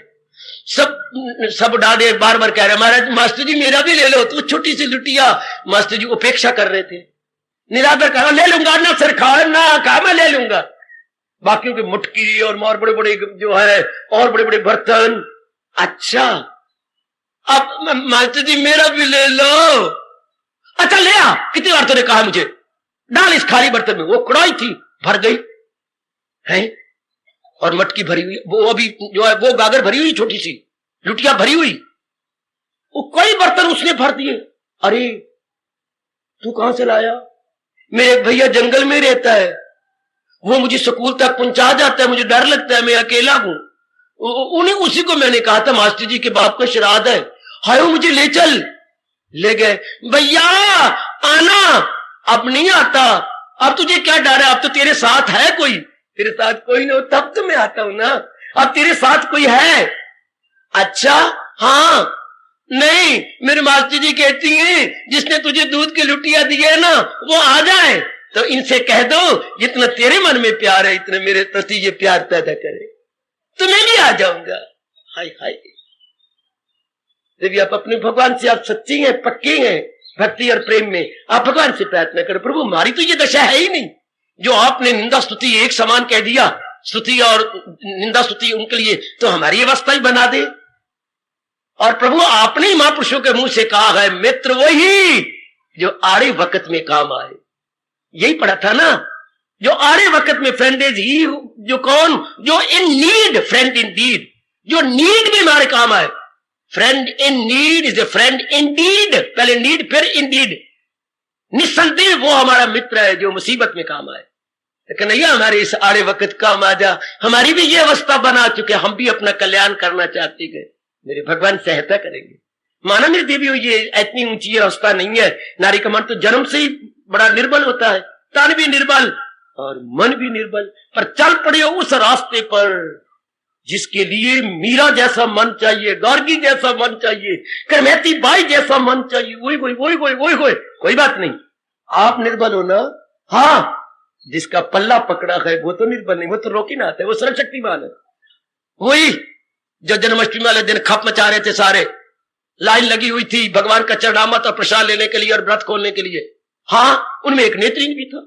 सब डाले, बार बार कह रहे महाराज मास्टर जी मेरा भी ले लो। तो छोटी सी लुटिया मास्टर जी उपेक्षा कर रहे थे। निरादर कहा ले लूंगा ना सर, खा ना कहा मैं ले लूंगा। बाकियों की मुटकी और बड़े बड़े जो है और बड़े बड़े बर्तन। अच्छा, अब मास्टर जी मेरा भी ले लो। अच्छा ले आ, कितनी बार तूने कहा मुझे, डाल इस खाली बर्तन में। वो कड़ाई थी, भर गई है, और मटकी भरी हुई, वो अभी जो है वो गागर भरी हुई, छोटी सी लुटिया भरी हुई, वो कई बर्तन उसने भर दिए। अरे तू कहां से लाया? मेरे भैया जंगल में रहता है, वो मुझे स्कूल तक पहुंचा जाता है, मुझे डर लगता है, मैं अकेला हूं। उन्हें उसी को मैंने कहा था मास्टर जी के बाप का श्राद्ध है, हाय मुझे ले चल। ले गए। भैया आना, अब नहीं आता, अब तुझे क्या डर है, अब तो तेरे साथ है कोई। तेरे साथ कोई ना हो तब तो मैं आता हूं ना, अब तेरे साथ कोई है। अच्छा हाँ, नहीं मेरे मास्टर जी कहती हैं जिसने तुझे दूध की लुटिया दी है ना वो आ जाए, तो इनसे कह दो जितना तेरे मन में प्यार है इतना मेरे प्रति ये प्यार पैदा करे, तो मैं भी आ जाऊंगा। हाय हाय, देवी आप अपने भगवान से आप सच्ची हैं, पक्की हैं भक्ति और प्रेम में, आप भगवान से प्रार्थना करो प्रभु हमारी तो ये दशा है ही नहीं, जो आपने निंदा स्तुति एक समान कह दिया, स्तुति और निंदा स्तुति उनके लिए, तो हमारी अवस्था ही बना दे। और प्रभु आपने ही महापुरुषों के मुंह से कहा है मित्र वही जो आड़े वक्त में काम आए, यही पढ़ा था ना, जो आड़े वक्त में फ्रेंड इज ही, जो कौन, जो in need friend in deed, जो नीड में हमारे काम आए। Friend in need is a friend in deed, पहले नीड फिर इन डीड, निस्संदेह वो हमारा मित्र है जो मुसीबत में काम आए। लेकिन नहीं हमारे इस आड़े वक्त काम आ जा, हमारी भी ये अवस्था बना चुके, हम भी अपना कल्याण करना चाहते गए, मेरे भगवान सहायता करेंगे। माना मेरी देवी ये इतनी ऊंची अवस्था नहीं है, नारी का मन तो जन्म से ही बड़ा निर्बल होता है, तन भी निर्बल और मन भी निर्बल, पर चल पड़े उस रास्ते पर जिसके लिए मीरा जैसा मन चाहिए, गार्गी जैसा मन चाहिए, करमैती बाई जैसा मन चाहिए। वही कोई बात नहीं, आप निर्बल हो ना, हाँ जिसका पल्ला पकड़ा है वो तो निर्बल नहीं, वो तो रोकी ना आता है, वो सर्वशक्तिमान है। वही जो जन्माष्टमी वाले दिन खप मचा रहे थे, सारे लाइन लगी हुई थी भगवान का चरणामत और प्रसाद लेने के लिए और व्रत खोलने के लिए, हाँ उनमें एक नेत्रहीन भी था,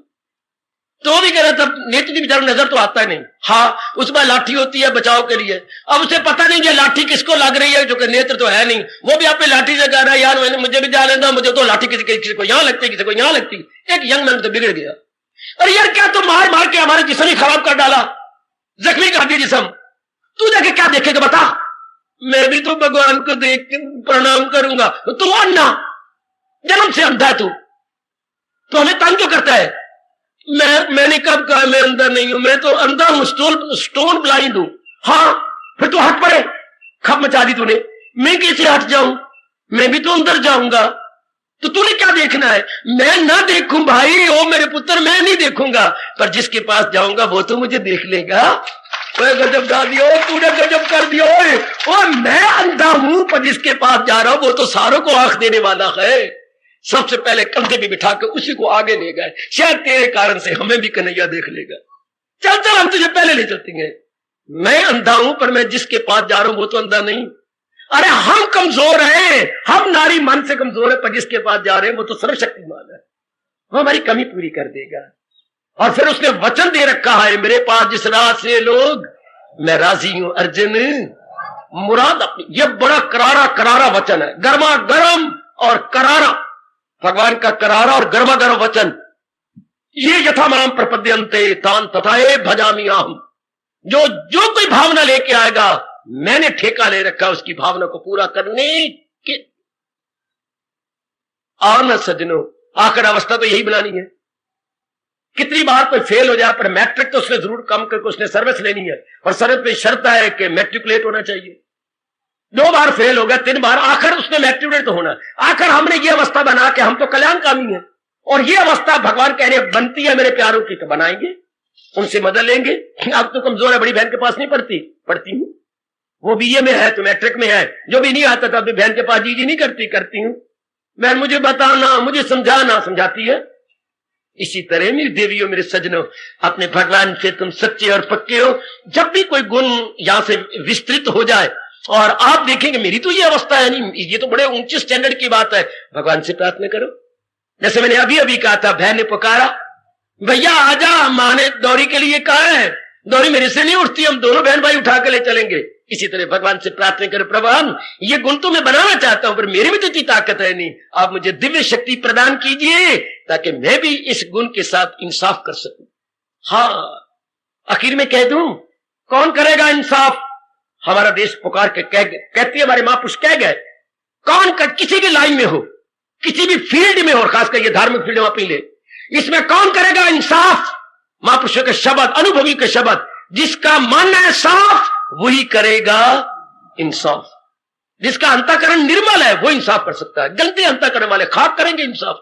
तो भी कह रहा था नेत्रहीन बेचारा नजर तो आता है नहीं, हाँ उसमें लाठी होती है बचाव के लिए, अब उसे पता नहीं ये लाठी किसको लग रही है, जो कि नेत्र तो है नहीं, वो भी आपने लाठी से कह रहा है यार मुझे भी जा लेना, मुझे तो लाठी किसी को यहां लगती किसी को यहां लगती। एक यंग मैन तो बिगड़ गया, अरे यार क्या तो मार मार के हमारे जिस्म ही खराब कर डाला, जख्मी कर दिया जिस्म, तू जाके क्या देखेगा बता। मैं भी तो भगवान को देख के प्रणाम करूंगा, तू अंधा, जन्म से अंधा है तू, तो हमें तंग क्यों करता है। मैंने कब कहा मैं अंधा नहीं हूं, मैं तो अंधा हूं, स्टोन ब्लाइंड हूं। हाँ फिर तू हट पड़े, खप मचा दी तूने, मैं कैसे हट जाऊं, मैं भी तो अंदर जाऊंगा, तो तूने क्या देखना है। मैं ना देखूं भाई, ओ मेरे पुत्र मैं नहीं देखूंगा, पर जिसके पास जाऊंगा वो तो मुझे देख लेगा। गजब गा दिया, तूने गजब कर दिया, ओ मैं अंधा हूं पर जिसके पास जा रहा हूं वो तो सारों को आंख देने वाला है। सबसे पहले कंधे पे बिठा के उसी को आगे ले गए, शायद तेरे कारण से हमें भी कन्हैया देख लेगा। चल चल हम तुझे पहले ले चलते हैं। मैं अंधा हूं पर मैं जिसके पास जा रहा हूं वो तो अंधा नहीं। अरे हम कमजोर हैं, हम नारी मन से कमजोर है, पर जिसके पास जा रहे हैं वो तो सर्वशक्तिमान है, वो हमारी कमी पूरी कर देगा। और फिर उसने वचन दे रखा है मेरे पास जिस राह से लोग, मैं राजी हूं अर्जुन मुराद अपनी। ये बड़ा करारा करारा वचन है, गर्मा गर्म और करारा, भगवान का करारा और गर्मा गर्म वचन। ये यथा माम प्रपद्यन्ते तान तथाए भजामि अहम्, जो कोई भावना लेके आएगा मैंने ठेका ले रखा उसकी भावना को पूरा करने के। आना सजनों, आखिर अवस्था तो यही बनानी है। कितनी बार कोई फेल हो जाए पर मैट्रिक तो उसने जरूर कम करके उसने सर्विस लेनी है, और सर्विस में शर्त है कि मैट्रिकुलेट होना चाहिए। 2 बार फेल हो गया, 3 बार, आखिर उसने मैट्रिकुलेट तो होना। आखिर हमने ये अवस्था बना के, हम तो कल्याणकामी है, और ये अवस्था भगवान कह रहे बनती है मेरे प्यारों की, तो बनाएंगे, उनसे मदद लेंगे। अब तो कमजोर है, बड़ी बहन के पास नहीं पढ़ती हूँ, वो बीए में है तो मैट्रिक में है, जो भी नहीं आता था अपनी बहन के पास जी नहीं करती हूँ, बहन मुझे बताना, मुझे समझाना, समझाती है। इसी तरह मेरी देवियों, मेरे सजनों, अपने भगवान से तुम सच्चे और पक्के हो। जब भी कोई गुण यहां से विस्तृत हो जाए और आप देखेंगे मेरी तो ये अवस्था है नहीं, ये तो बड़े ऊंचे स्टैंडर्ड की बात है, भगवान से प्रार्थना करो। जैसे मैंने अभी कहा था, बहन ने पुकारा, भैया आजा, माँ ने दौरी के लिए कहा है, दौरी मेरे से नहीं उठती, हम दोनों बहन भाई उठा के ले चलेंगे। इसी तरह भगवान से प्रार्थना करो, प्रभु ये गुण तो मैं बनाना चाहता हूं, पर मेरे में तो इतनी ताकत है नहीं, आप मुझे दिव्य शक्ति प्रदान कीजिए ताकि मैं भी इस गुण के साथ इंसाफ कर सकूं। हाँ, आखिर में कह दूं, कौन करेगा इंसाफ? हमारा देश पुकार के कहती है, हमारे महापुरुष कह गए, किसी भी लाइन में हो, किसी भी फील्ड में हो, खासकर ये धार्मिक फील्ड में पी ले, इसमें कौन करेगा इंसाफ? महापुरुषों के शब्द, अनुभवी के शब्द, जिसका मन है साफ वही करेगा इंसाफ। जिसका अंतःकरण निर्मल है वो इंसाफ कर सकता है, गलती अंतःकरण वाले खाक करेंगे इंसाफ।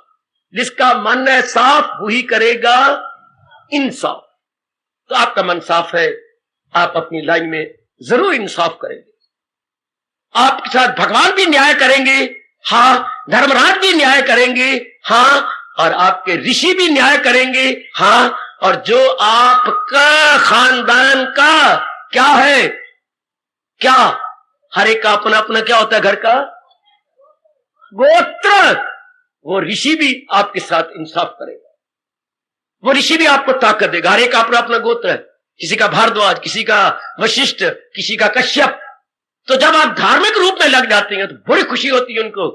जिसका मन है साफ वही करेगा इंसाफ। तो आपका मन साफ है, आप अपनी लाइन में जरूर इंसाफ करेंगे। आपके साथ भगवान भी न्याय करेंगे, हाँ, धर्मराज भी न्याय करेंगे, हाँ, और आपके ऋषि भी न्याय करेंगे, हाँ, और जो आपका खानदान का क्या है, क्या हर एक का अपना अपना क्या होता है, घर का गोत्र, वो ऋषि भी आपके साथ इंसाफ करेगा, वो ऋषि भी आपको ताकत देगा। हर एक का अपना अपना गोत्र है, किसी का भारद्वाज, किसी का वशिष्ठ, किसी का कश्यप। तो जब आप धार्मिक रूप में लग जाते हैं तो बड़ी खुशी होती है उनको,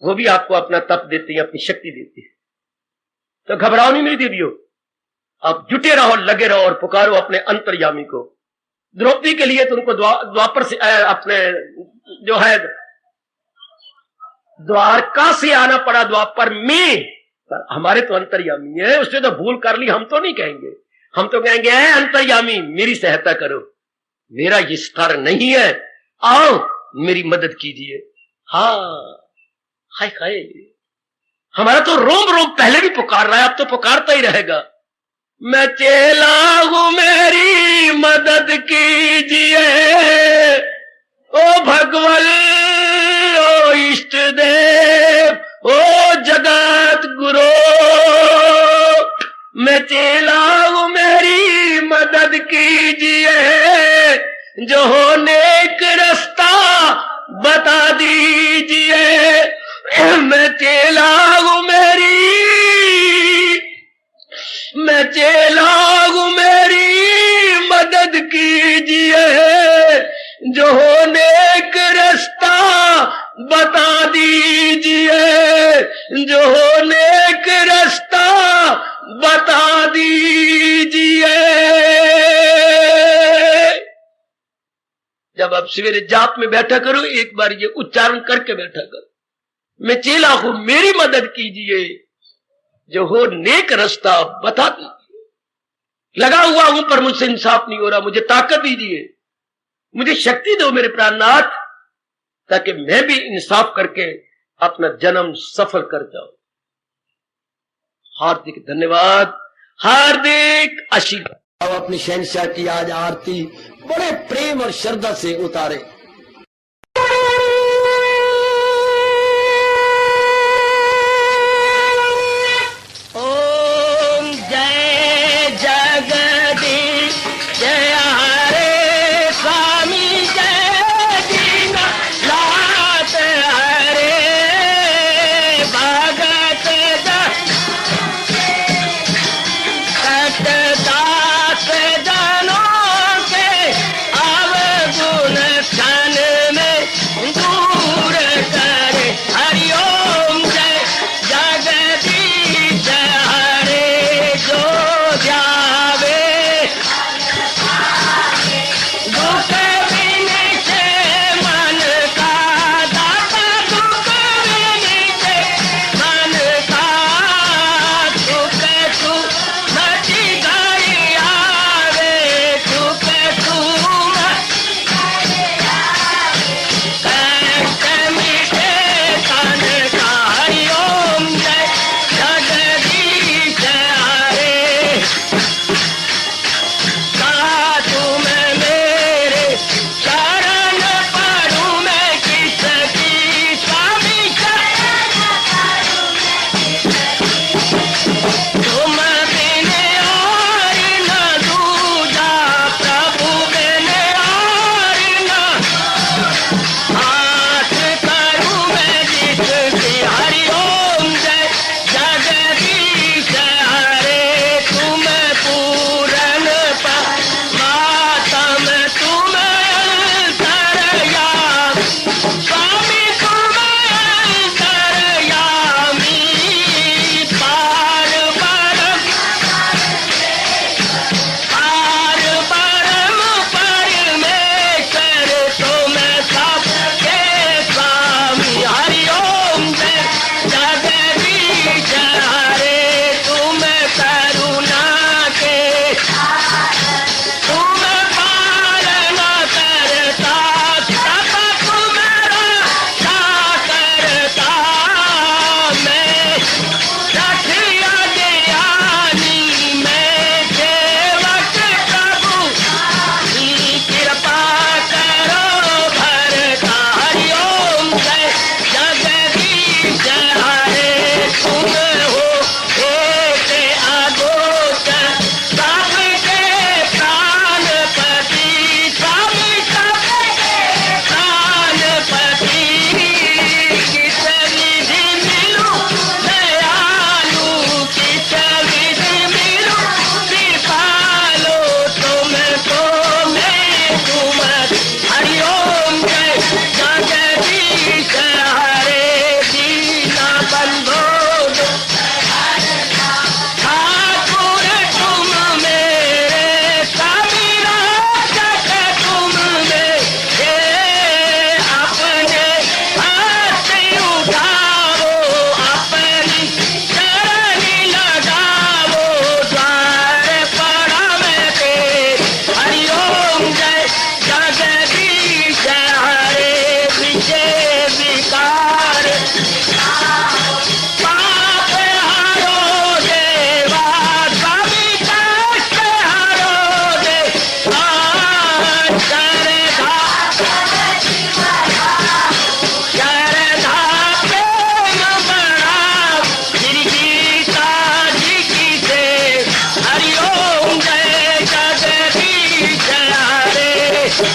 वो भी आपको अपना तप देते हैं, अपनी शक्ति देते हैं। तो घबराओ नहीं मेरी देवियों, आप जुटे रहो, लगे रहो और पुकारो अपने अंतर्यामी को। द्रौपदी के लिए तो उनको द्वापर से अपने जो है द्वारका से आना पड़ा द्वापर में, पर हमारे तो अंतर्यामी है, उससे तो भूल कर ली, हम तो नहीं कहेंगे, हम तो कहेंगे अंतर्यामी मेरी सहायता करो, मेरा ये स्तर नहीं है, आओ मेरी मदद कीजिए। हाँ, हाय हाय, हमारा तो रोम रोम पहले भी पुकार रहा है, अब तो पुकारता ही रहेगा। मैं चेला हूं, मेरी मदद कीजिए, ओ भगवान, ओ इष्ट देव, ओ जगत गुरु, मैं चेला हूं, मेरी मदद कीजिए, जो हो नेक रास्ता बता दीजिए। मैं चेला हूं, मैं चेला हूं, मेरी मदद कीजिए, जो हो नेक रास्ता बता दीजिए, जो हो नेक रास्ता बता दीजिए। जब आप सवेरे जाप में बैठा करो, एक बार ये उच्चारण करके बैठा करो, मैं चेला हूं, मेरी मदद कीजिए, जो हो नेक रास्ता बता दीजिए। लगा हुआ हूं पर मुझसे इंसाफ नहीं हो रहा, मुझे ताकत दीजिए, मुझे शक्ति दो मेरे प्राणनाथ, ताकि मैं भी इंसाफ करके अपना जन्म सफल कर जाऊं। हार्दिक धन्यवाद, हार्दिक आशीर्वाद। अब अपनी शहंशाह की आज आरती बड़े प्रेम और श्रद्धा से उतारे। दास जनों के अब गुण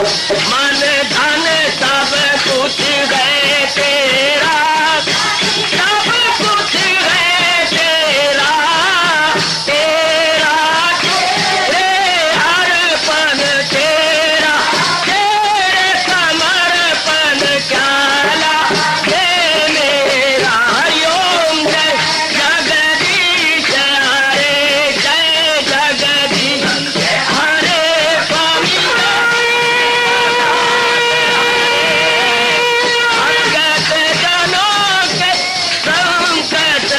मन धन सब कुछ है तेरा, सब कुछ है तेरा, तेरा तेरे अर्पण तेरा, तेरे समर्पण क्या लागे मेरा। हरिओम जय जगदीश हरे, जय जगदीश हरे स्वामी भगत जनों के संकट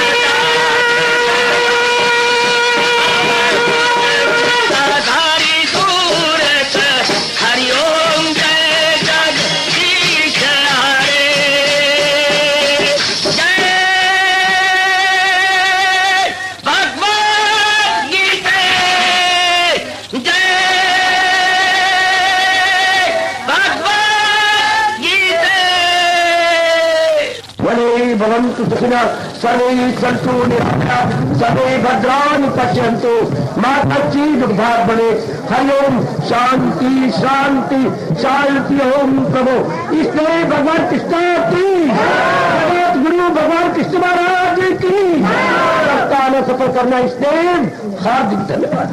धारी सूरत। हरिओम जय जगदीश हरे, जय भगवद गीता, जय भगवद गीता। वने भवन्तु सुखिनः सर्वे सन्तु निरामयाः सर्वे भद्राणि पश्यन्तु मा कश्चित् दुर्भाग् भवेत्। हरि ओम शांति शांति शांति। ओम प्रभु इसलिए भगवान कृष्ण की जगत गुरु भगवान कृष्ण महाराज की सप्ताह में सफल करना इसलिए हार्दिक धन्यवाद।